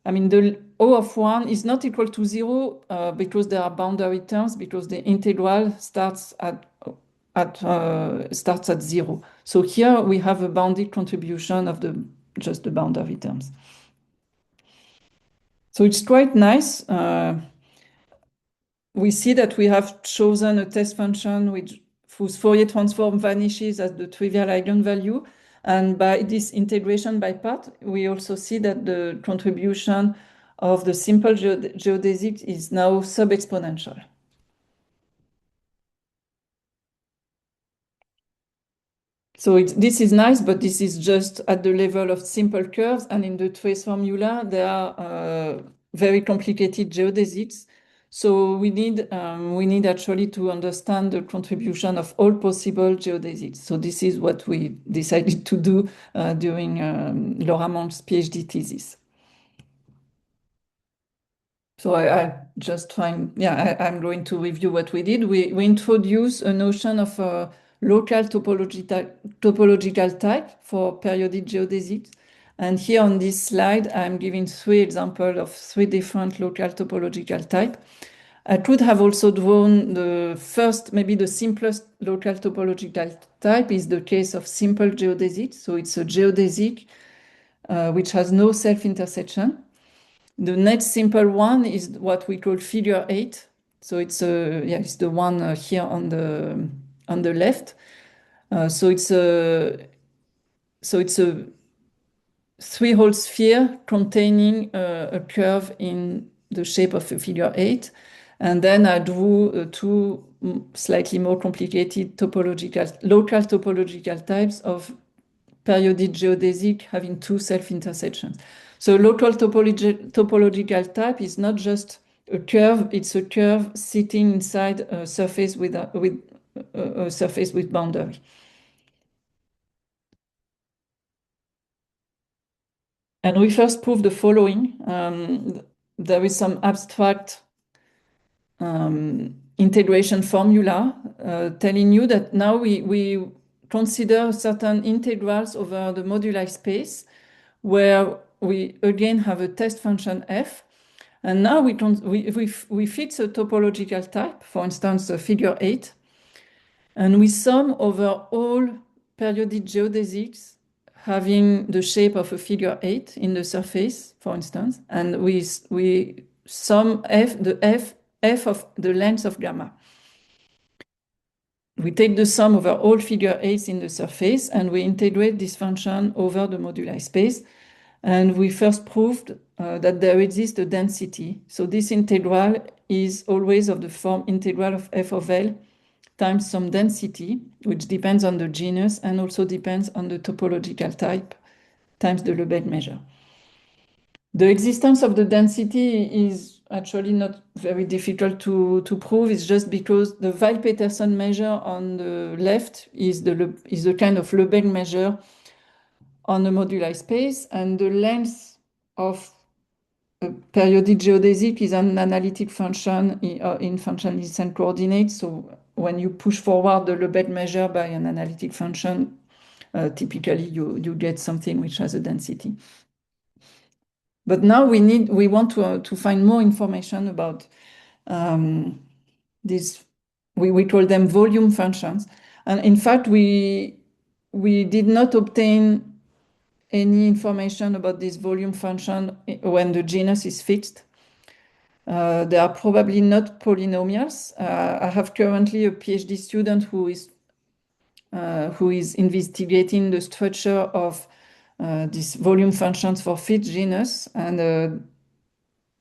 I mean, the O of 1 is not equal to 0 because there are boundary terms, because the integral starts at 0. So here we have a bounded contribution of just the boundary terms. So it's quite nice. We see that we have chosen a test function whose Fourier transform vanishes as the trivial eigenvalue. And by this integration by part, we also see that the contribution of the simple geodesic is now sub-exponential. So this is nice, but this is just at the level of simple curves. And in the trace formula, there are very complicated geodesics. So we need actually to understand the contribution of all possible geodesics. So this is what we decided to do during Laura Monk's PhD thesis. So I'm going to review what we did. We introduce a notion of local topological type for periodic geodesics. And here on this slide, I'm giving 3 examples of 3 different local topological types. I could have also drawn the first, maybe the simplest local topological type is the case of simple geodesic. So it's a geodesic which has no self-intersection. The next simple one is what we call figure 8. So it's the one here on the left. So it's a 3-hole sphere containing a curve in the shape of a figure 8. And then I drew 2 slightly more complicated local topological types of periodic geodesic having 2 self-intersections. So local topological type is not just a curve, it's a curve sitting inside a surface with a surface with boundary. And we first proved the following. There is some abstract integration formula telling you that now we consider certain integrals over the moduli space where we again have a test function f. And now we fix a topological type, for instance, a figure 8, and we sum over all periodic geodesics having the shape of a figure 8 in the surface, for instance, and we sum f of the length of gamma. We take the sum over all figure 8s in the surface and we integrate this function over the moduli space. And we first proved that there exists a density. So this integral is always of the form integral of f of L times some density, which depends on the genus and also depends on the topological type times the Lebesgue measure. The existence of the density is actually not very difficult to prove. It's just because the Weil-Petersen measure on the left is the kind of Lebesgue measure on the moduli space, and the length of a periodic geodesic is an analytic function in function-Nielsen coordinates. So when you push forward the Lebesgue measure by an analytic function, typically you get something which has a density. But now we want to find more information about these. We call them volume functions, and in fact we did not obtain any information about this volume function when the genus is fixed. They are probably not polynomials. I have currently a PhD student who is investigating the structure of these volume functions for fixed genus, and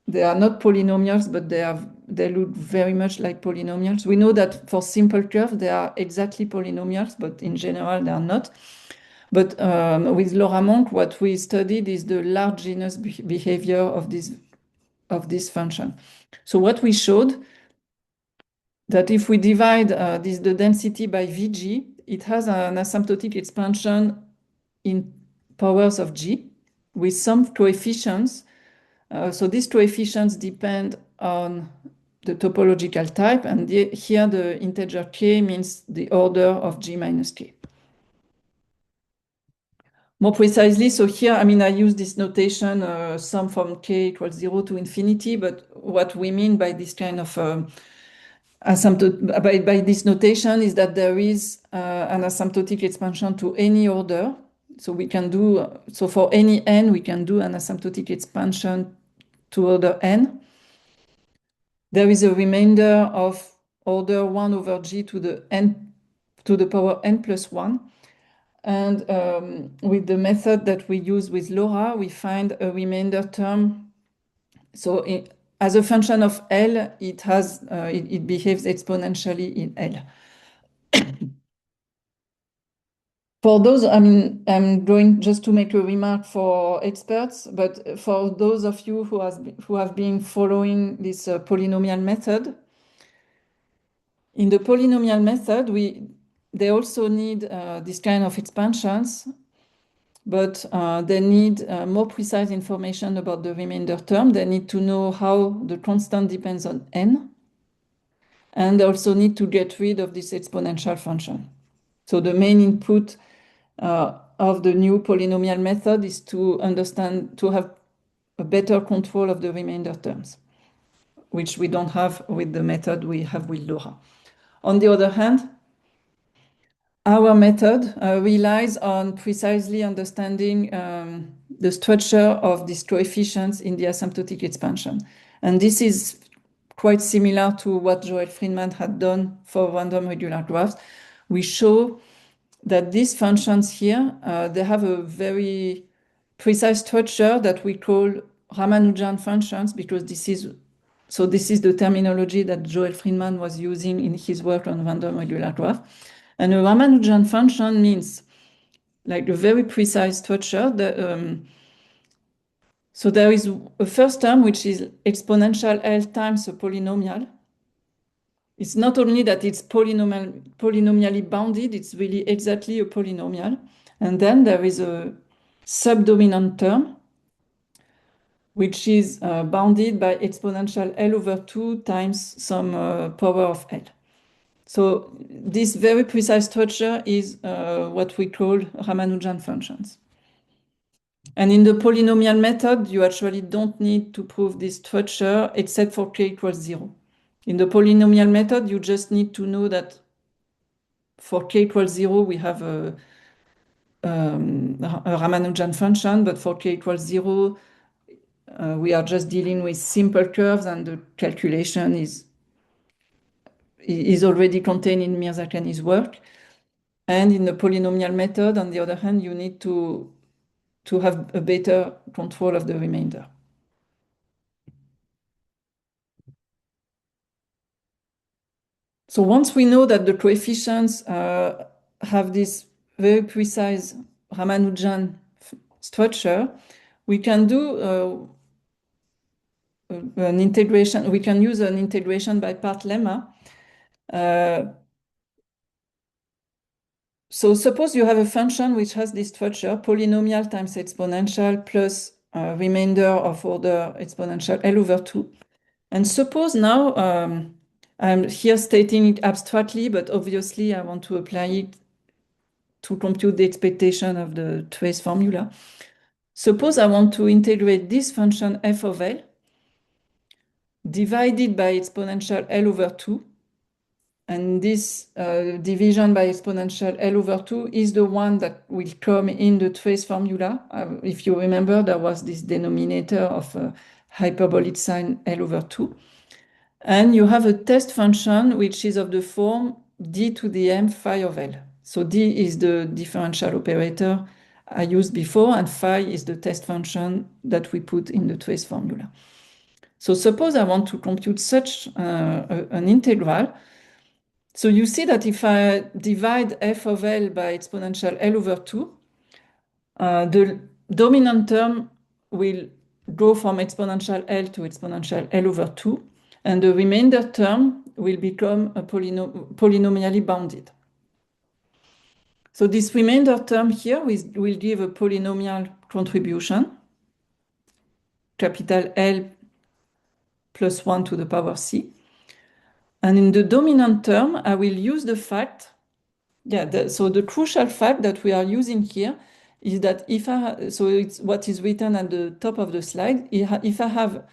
they are not polynomials, but they look very much like polynomials. We know that for simple curves they are exactly polynomials, but in general they are not. But with Laura Monk, what we studied is the large genus behavior of this function. So what we showed that if we divide the density by Vg, it has an asymptotic expansion in powers of g with some coefficients. So these coefficients depend on the topological type, and here the integer k means the order of g minus k. More precisely, so here, I use this notation, sum from k equals 0 to infinity, but what we mean by this kind of by this notation is that there is an asymptotic expansion to any order. So we can do, so for any n, we can do an asymptotic expansion to order n. There is a remainder of order 1 over g to the power n plus 1. And with the method that we use with Laura, we find a remainder term. So as a function of L, it behaves exponentially in L. For those, I'm going just to make a remark for experts, but for those of you who have been following this polynomial method, in the polynomial method, they also need this kind of expansions, but they need more precise information about the remainder term. They need to know how the constant depends on n, and they also need to get rid of this exponential function. So the main input of the new polynomial method is to have a better control of the remainder terms, which we don't have with the method we have with LoRa. On the other hand, our method relies on precisely understanding the structure of these coefficients in the asymptotic expansion. And this is quite similar to what Joel Friedman had done for random regular graphs. We show that these functions here, they have a very precise structure that we call Ramanujan functions, because this is the terminology that Joel Friedman was using in his work on random regular graph. And a Ramanujan function means like a very precise structure. So there is a first term, which is exponential L times a polynomial. It's not only that it's polynomially bounded, it's really exactly a polynomial. And then there is a subdominant term, which is bounded by exponential L over 2 times some power of L. So this very precise structure is what we call Ramanujan functions. And in the polynomial method, you actually don't need to prove this structure except for k equals 0. In the polynomial method, you just need to know that for k equals 0, we have a Ramanujan function, but for k equals 0, we are just dealing with simple curves, and the calculation is already contained in Mirzakhani's work. And in the polynomial method, on the other hand, you need to have a better control of the remainder. So once we know that the coefficients have this very precise Ramanujan structure, we can do an integration. We can use an integration by part lemma. So suppose you have a function which has this structure, polynomial times exponential plus remainder of order exponential L over 2. And suppose now, I'm here stating it abstractly, but obviously I want to apply it to compute the expectation of the trace formula. Suppose I want to integrate this function f of L divided by exponential L over 2. And this division by exponential L over 2 is the one that will come in the trace formula. If you remember, there was this denominator of hyperbolic sign L over 2. And you have a test function which is of the form d to the m phi of L. So d is the differential operator I used before, and phi is the test function that we put in the trace formula. So suppose I want to compute such an integral. So you see that if I divide f of L by exponential L over 2, the dominant term will go from exponential L to exponential L over 2, and the remainder term will become a polynomially bounded. So this remainder term here will give a polynomial contribution, capital L plus 1 to the power c. And in the dominant term, I will use the fact, so the crucial fact that we are using here is that so it's what is written at the top of the slide. If I have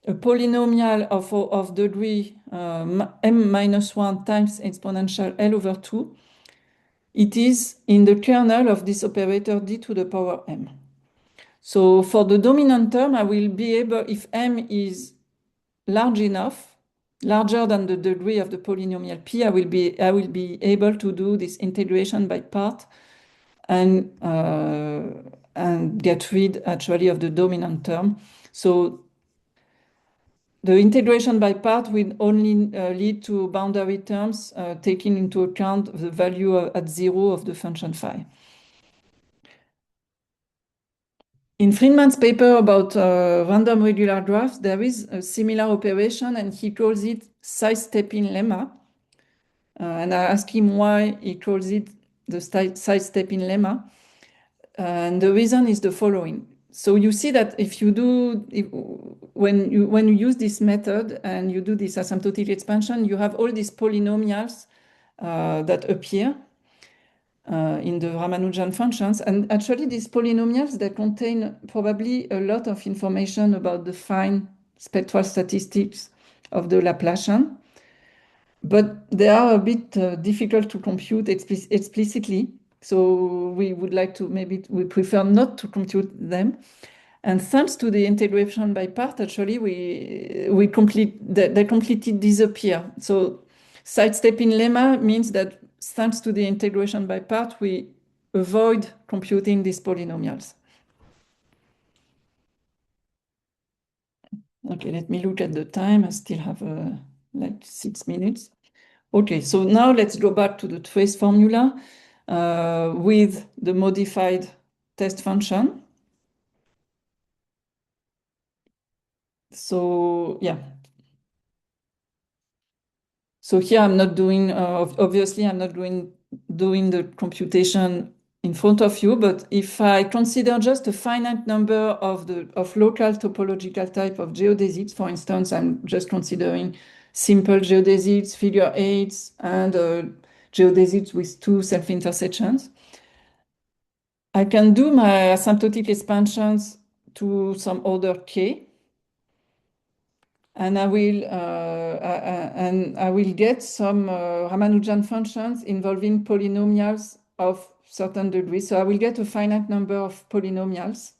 a polynomial of degree m minus 1 times exponential L over 2, it is in the kernel of this operator d to the power m. So for the dominant term, I will be able, if m is large enough, larger than the degree of the polynomial p, I will be able to do this integration by part and get rid actually of the dominant term. So the integration by part will only lead to boundary terms taking into account the value at 0 of the function phi. In Friedman's paper about random regular graphs, there is a similar operation, and he calls it sidestepping lemma. And I asked him why he calls it the sidestepping lemma. And the reason is the following. So you see that when you use this method and you do this asymptotic expansion, you have all these polynomials that appear. in the Ramanujan functions. And actually, these polynomials, they contain probably a lot of information about the fine spectral statistics of the Laplacian, but they are a bit difficult to compute explicitly. So we would like to, maybe we prefer not to compute them. And thanks to the integration by part, actually, they completely disappear. So sidestepping lemma means that thanks to the integration by part, we avoid computing these polynomials. Okay, let me look at the time. I still have like 6 minutes. Okay, so now let's go back to the trace formula with the modified test function. So yeah. So here I'm not doing, obviously I'm not doing the computation in front of you, but if I consider just a finite number of local topological type of geodesics, for instance, I'm just considering simple geodesics, figure eights, and geodesics with two self-intersections. I can do my asymptotic expansions to some order k, and I will get some Ramanujan functions involving polynomials of certain degrees. So I will get a finite number of polynomials.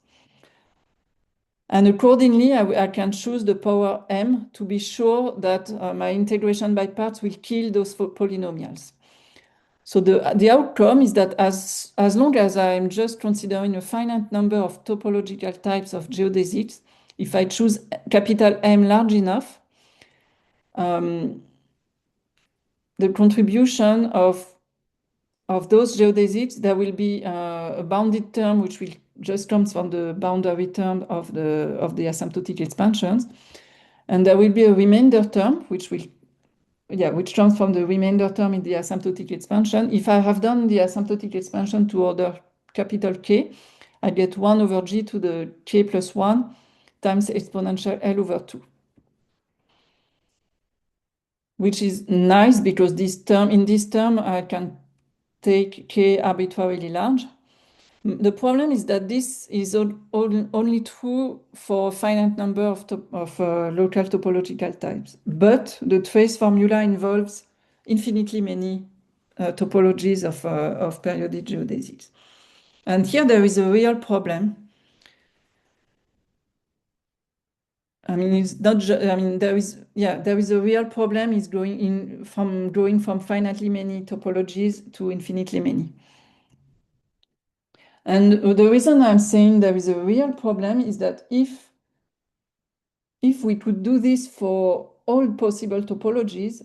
And accordingly, I can choose the power m to be sure that my integration by parts will kill those polynomials. So the outcome is that as long as I'm just considering a finite number of topological types of geodesics, if I choose capital M large enough, the contribution of those geodesics, there will be a bounded term which will just comes from the boundary term of the asymptotic expansions, and there will be a remainder term which comes from the remainder term in the asymptotic expansion. If I have done the asymptotic expansion to order capital K, I get 1 over G to the K plus 1 times exponential L over 2. Which is nice because in this term, I can take K arbitrarily large. The problem is that this is only true for a finite number of local topological types. But the trace formula involves infinitely many topologies of periodic geodesics. And here there is a real problem. I mean, it's not. I mean, there is a real problem. Is going from finitely many topologies to infinitely many. And the reason I'm saying there is a real problem is that if we could do this for all possible topologies,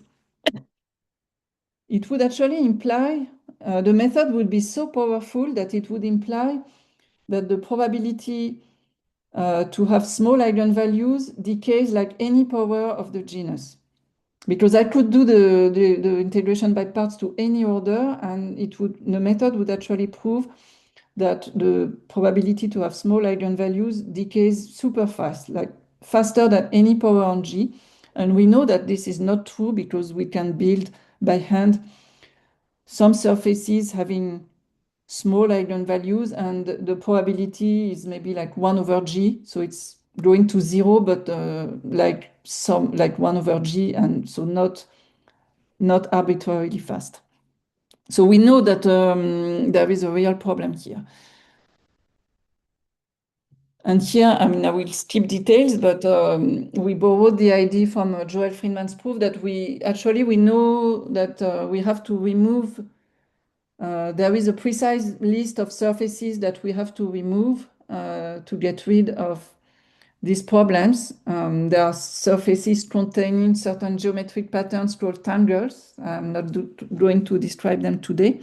it would actually imply the method would be so powerful that it would imply that the probability to have small eigenvalues decays like any power of the genus. Because I could do the integration by parts to any order, and the method would actually prove that the probability to have small eigenvalues decays super fast, like faster than any power on G. And we know that this is not true because we can build by hand some surfaces having small eigenvalues, and the probability is maybe like 1 over G. So it's going to 0, but like 1 over G, and so not arbitrarily fast. So we know that there is a real problem here. And here, I mean, I will skip details, but we borrowed the idea from Joel Friedman's proof that we know that we have to remove, there is a precise list of surfaces that we have to remove to get rid of these problems. There are surfaces containing certain geometric patterns called tangles. I'm not going to describe them today.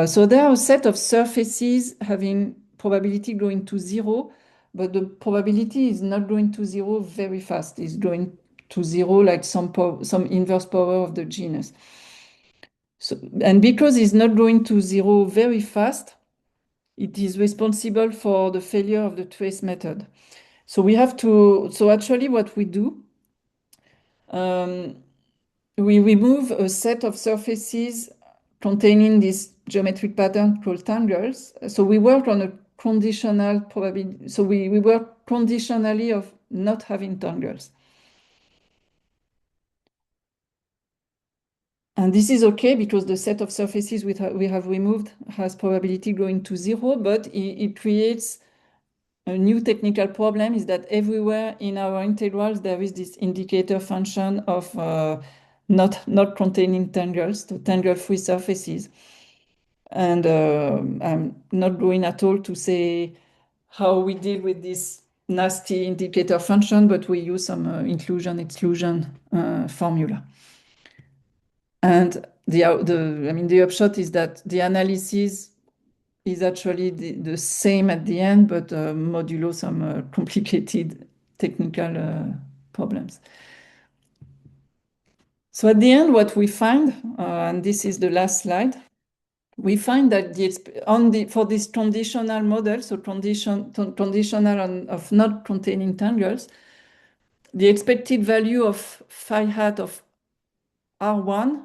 So there are a set of surfaces having probability going to 0, but the probability is not going to 0 very fast. It's going to 0 like some inverse power of the genus. So, and because it's not going to 0 very fast, it is responsible for the failure of the trace method. So actually what we do, we remove a set of surfaces containing this geometric pattern called tangles. So we worked on a conditional probability. So we work conditionally of not having tangles. And this is okay because the set of surfaces we have removed has probability going to 0, but it creates a new technical problem, is that everywhere in our integrals there is this indicator function of not containing tangles, so tangle-free surfaces. And I'm not going at all to say how we deal with this nasty indicator function, but we use some inclusion-exclusion formula. And the upshot is that the analysis is actually the same at the end, but modulo some complicated technical problems. So at the end, what we find, and this is the last slide, we find that for this conditional model, so conditional of not containing tangles, the expected value of phi hat of R1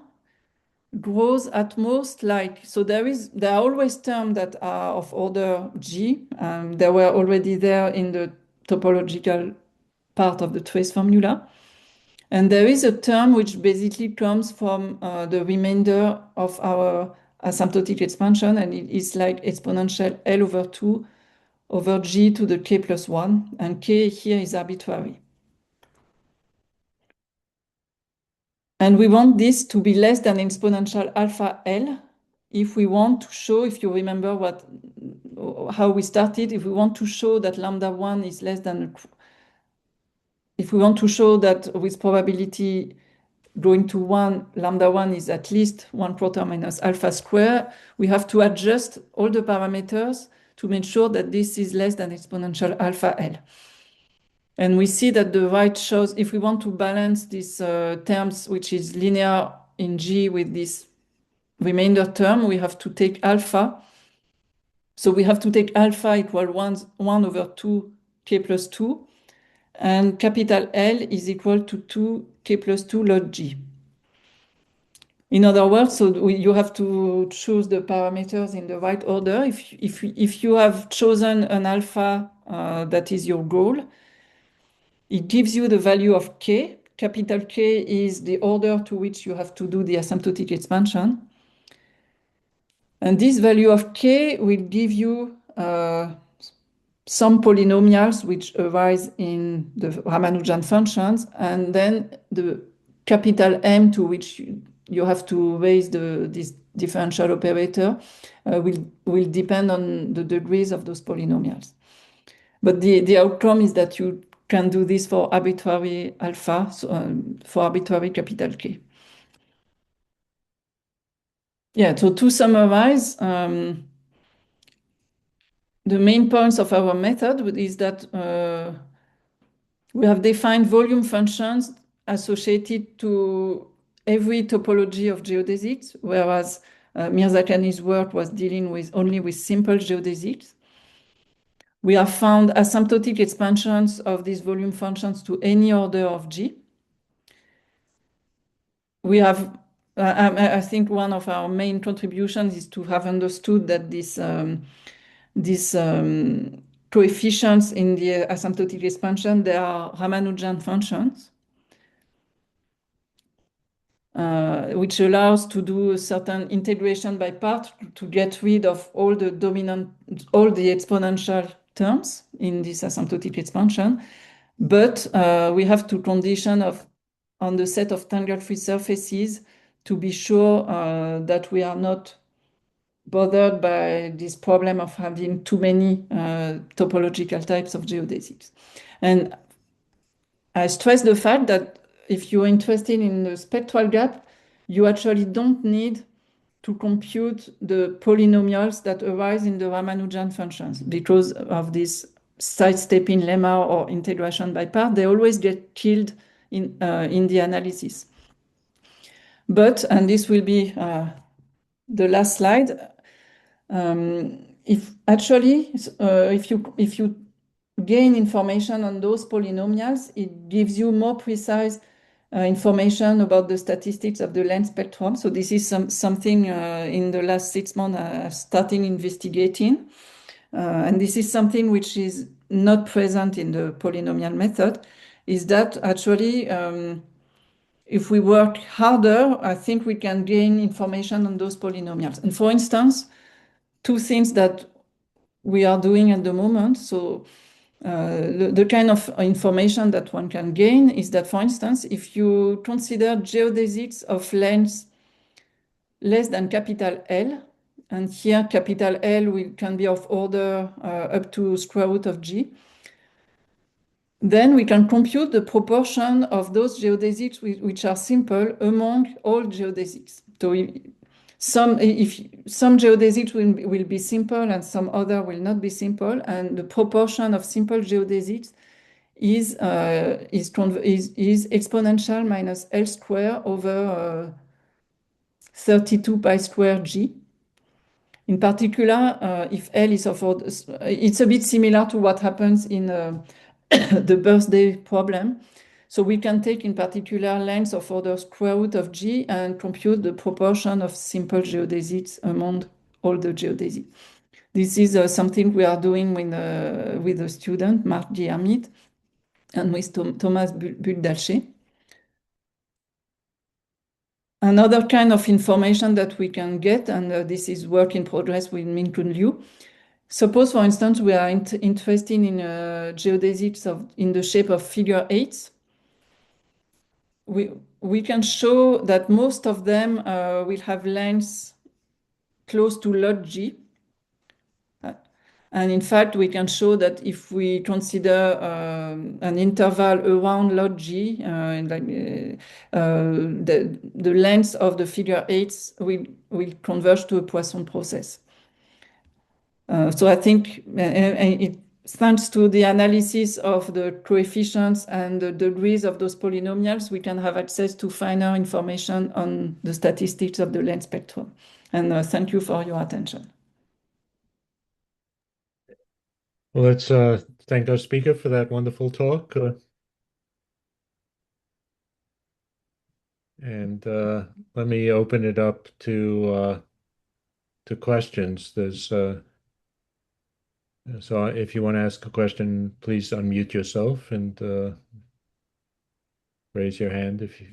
grows at most so there are always terms that are of order G. They were already there in the topological part of the trace formula. And there is a term which basically comes from the remainder of our asymptotic expansion, and it is like exponential L over 2 over G to the K plus 1, and K here is arbitrary. And we want this to be less than exponential alpha L if we want to show, if you remember how we started, if we want to show that lambda 1 is less than, if we want to show that with probability going to 1, lambda 1 is at least 1/4 minus alpha square, we have to adjust all the parameters to make sure that this is less than exponential alpha L. And we see that the right shows, if we want to balance these terms, which is linear in G with this remainder term, we have to take alpha. So we have to take alpha equal 1 over 2 K plus 2, and capital L is equal to 2 K plus 2 log G. In other words, so you have to choose the parameters in the right order. If you have chosen an alpha that is your goal, it gives you the value of K. Capital K is the order to which you have to do the asymptotic expansion. And this value of K will give you some polynomials which arise in the Ramanujan functions, and then the capital M to which you have to raise this differential operator will depend on the degrees of those polynomials. But the outcome is that you can do this for arbitrary alpha, for arbitrary capital K. Yeah, so to summarize, the main points of our method is that we have defined volume functions associated to every topology of geodesics, whereas Mirzakhani's work was dealing only with simple geodesics. We have found asymptotic expansions of these volume functions to any order of G. We have, I think one of our main contributions is to have understood that these coefficients in the asymptotic expansion, they are Ramanujan functions, which allows to do a certain integration by part to get rid of all the exponential terms in this asymptotic expansion. But we have to condition on the set of tangle-free surfaces to be sure that we are not bothered by this problem of having too many topological types of geodesics. And I stress the fact that if you're interested in the spectral gap, you actually don't need to compute the polynomials that arise in the Ramanujan functions because of this sidestepping lemma or integration by part. They always get killed in the analysis. But, and this will be the last slide, if you gain information on those polynomials, it gives you more precise information about the statistics of the length spectrum. So this is something in the last 6 months I've started investigating. And this is something which is not present in the polynomial method, is that actually if we work harder, I think we can gain information on those polynomials. And for instance, two things that we are doing at the moment. So the kind of information that one can gain is that, for instance, if you consider geodesics of length less than capital L, and here capital L can be of order up to square root of G, then we can compute the proportion of those geodesics which are simple among all geodesics. So if some geodesics will be simple and some other will not be simple, and the proportion of simple geodesics is exponential minus L square over 32 pi square G. In particular, if L is of order, it's a bit similar to what happens in the birthday problem. So we can take in particular length of order square root of G and compute the proportion of simple geodesics among all the geodesics. This is something we are doing with a student, Marc Guillermit, and with Thomas Bugdalché. Another kind of information that we can get, and this is work in progress with Min-Kun Liu. Suppose, for instance, we are interested in geodesics in the shape of figure 8. We can show that most of them will have lengths close to log G. And in fact, we can show that if we consider an interval around log G, the length of the figure 8 will converge to a Poisson process. So I think thanks to the analysis of the coefficients and the degrees of those polynomials, we can have access to finer information on the statistics of the length spectrum. And thank you for your attention. Well, let's thank our speaker for that wonderful talk. And let me open it up to questions. So if you want to ask a question, please unmute yourself and raise your hand if you.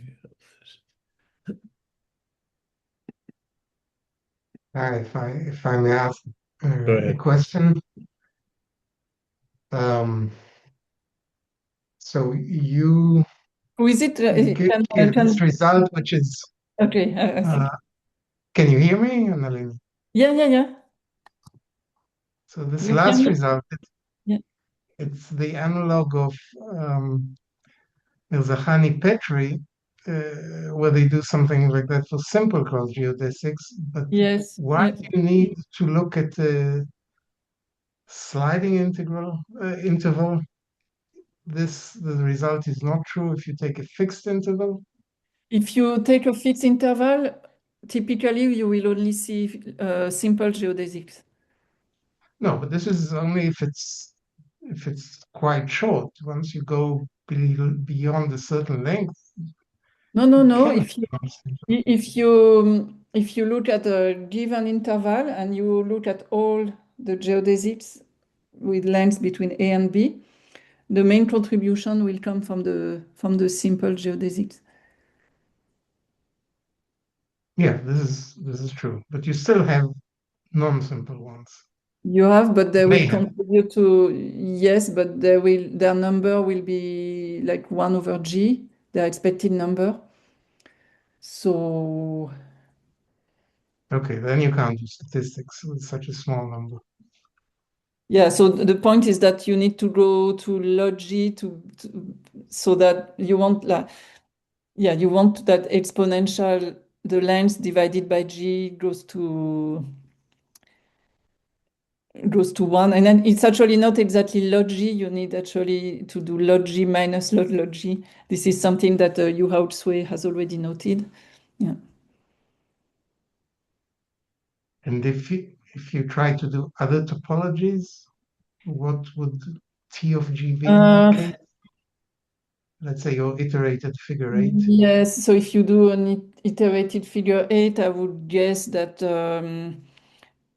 Hi, if I may ask Go a ahead. question. So you Who is it? give this result, which is okay. I think. Can you hear me, Nalini? Yeah. So this We last can. result, Yeah. it's the analog of Mirzakhani-Petri, where they do something like that for simple cross geodesics. But Yes. why do you need to look at the sliding interval? The result is not true if you take a fixed interval. If you take a fixed interval, typically you will only see simple geodesics. No, but this is only if it's quite short. Once you go beyond a certain length. No. If you look at a given interval and you look at all the geodesics with lengths between A and B, the main contribution will come from the simple geodesics. Yeah, this is true. But you still have non-simple ones. You have, but they will contribute to, yes, but their number will be like 1 over G, their expected number. So okay, then you can't do statistics with such a small number. yeah, so the point is that you need to go to log G so that you want you want that exponential, the length divided by G goes to 1, and then it's actually not exactly log G. You need actually to do log G minus log G. This is something that Yu Sui has already noted. Yeah. And if you try to do other topologies, what would T of G be in that case? let's say your iterated figure 8? Yes, so if you do an iterated figure 8, I would guess that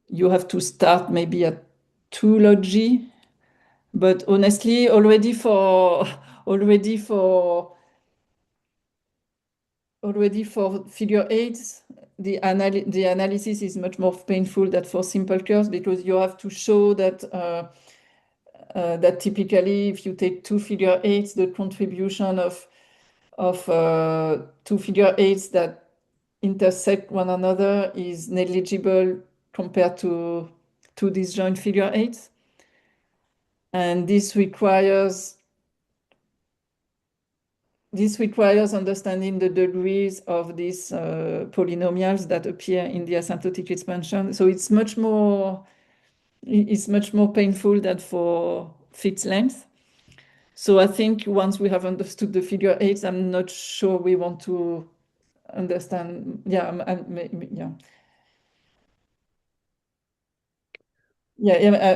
you have to start maybe at 2 log G. But honestly, already for figure 8, the analysis is much more painful than for simple curves, because you have to show that that typically, if you take 2 figure 8s, the contribution of 2 figure 8s that intersect one another is negligible compared to disjoint figure 8s. And this requires understanding the degrees of these polynomials that appear in the asymptotic expansion. So it's much more painful than for fixed length. So I think once we have understood the figure 8s, I'm not sure we want to understand. Yeah,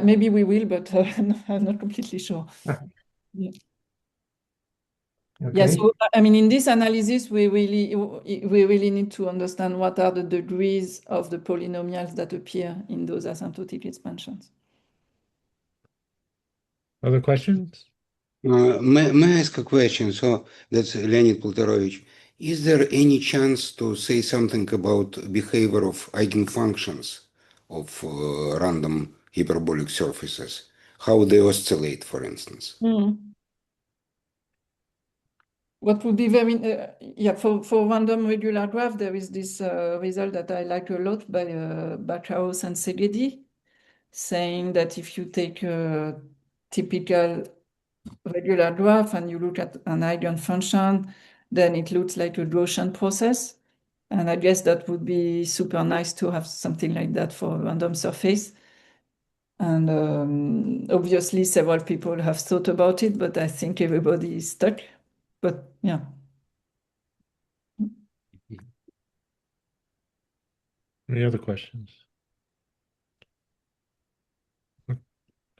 maybe we will, but I'm not completely sure. Yeah. Okay. So I mean, in this analysis, we really need to understand what are the degrees of the polynomials that appear in those asymptotic expansions. Other questions? May I ask a question? So that's Leonid Poltorovich. Is there any chance to say something about behavior of eigenfunctions of random hyperbolic surfaces? How they oscillate, for instance? What would be very, for random regular graph, there is this result that I like a lot by Bacchaus and Szegedi, saying that if you take a typical regular graph and you look at an eigenfunction, then it looks like a Gaussian process. And I guess that would be super nice to have something like that for a random surface. And obviously, several people have thought about it, but I think everybody is stuck. But yeah. Any other questions?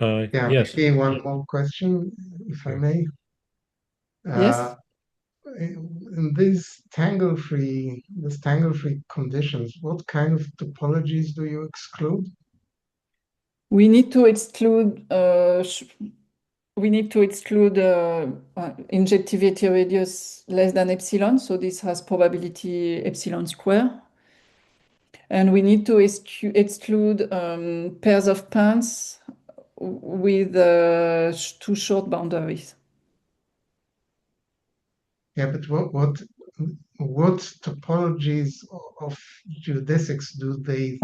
Yeah, yes. maybe one more question, if I may. Yes. In these tangle-free conditions, what kind of topologies do you exclude? We need to exclude injectivity radius less than epsilon, so this has probability epsilon square. And we need to exclude pairs of pants with 2 short boundaries. Yeah, but what topologies of geodesics do they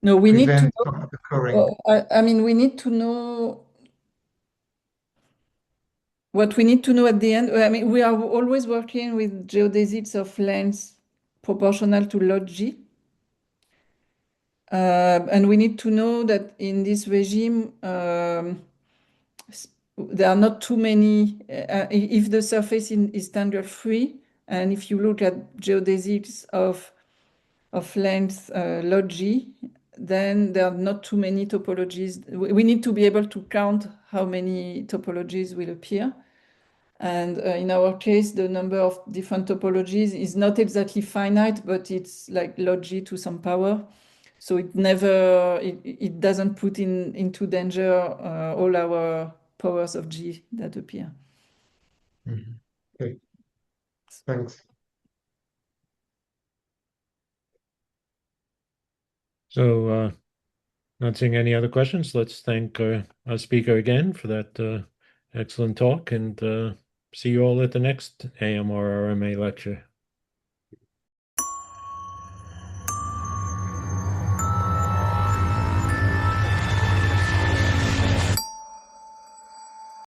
No, we need to prevent know. from occurring? I mean, we need to know. What we need to know at the end, I mean, we are always working with geodesics of length proportional to log G. And we need to know that in this regime, there are not too many, if the surface is tangent free, and if you look at geodesics of length log G, then there are not too many topologies. We need to be able to count how many topologies will appear. And in our case, the number of different topologies is not exactly finite, but it's like log G to some power. So it doesn't put into danger all our powers of G that appear. Okay, thanks. So, not seeing any other questions, let's thank our speaker again for that excellent talk, and see you all at the next AMR-RMA lecture.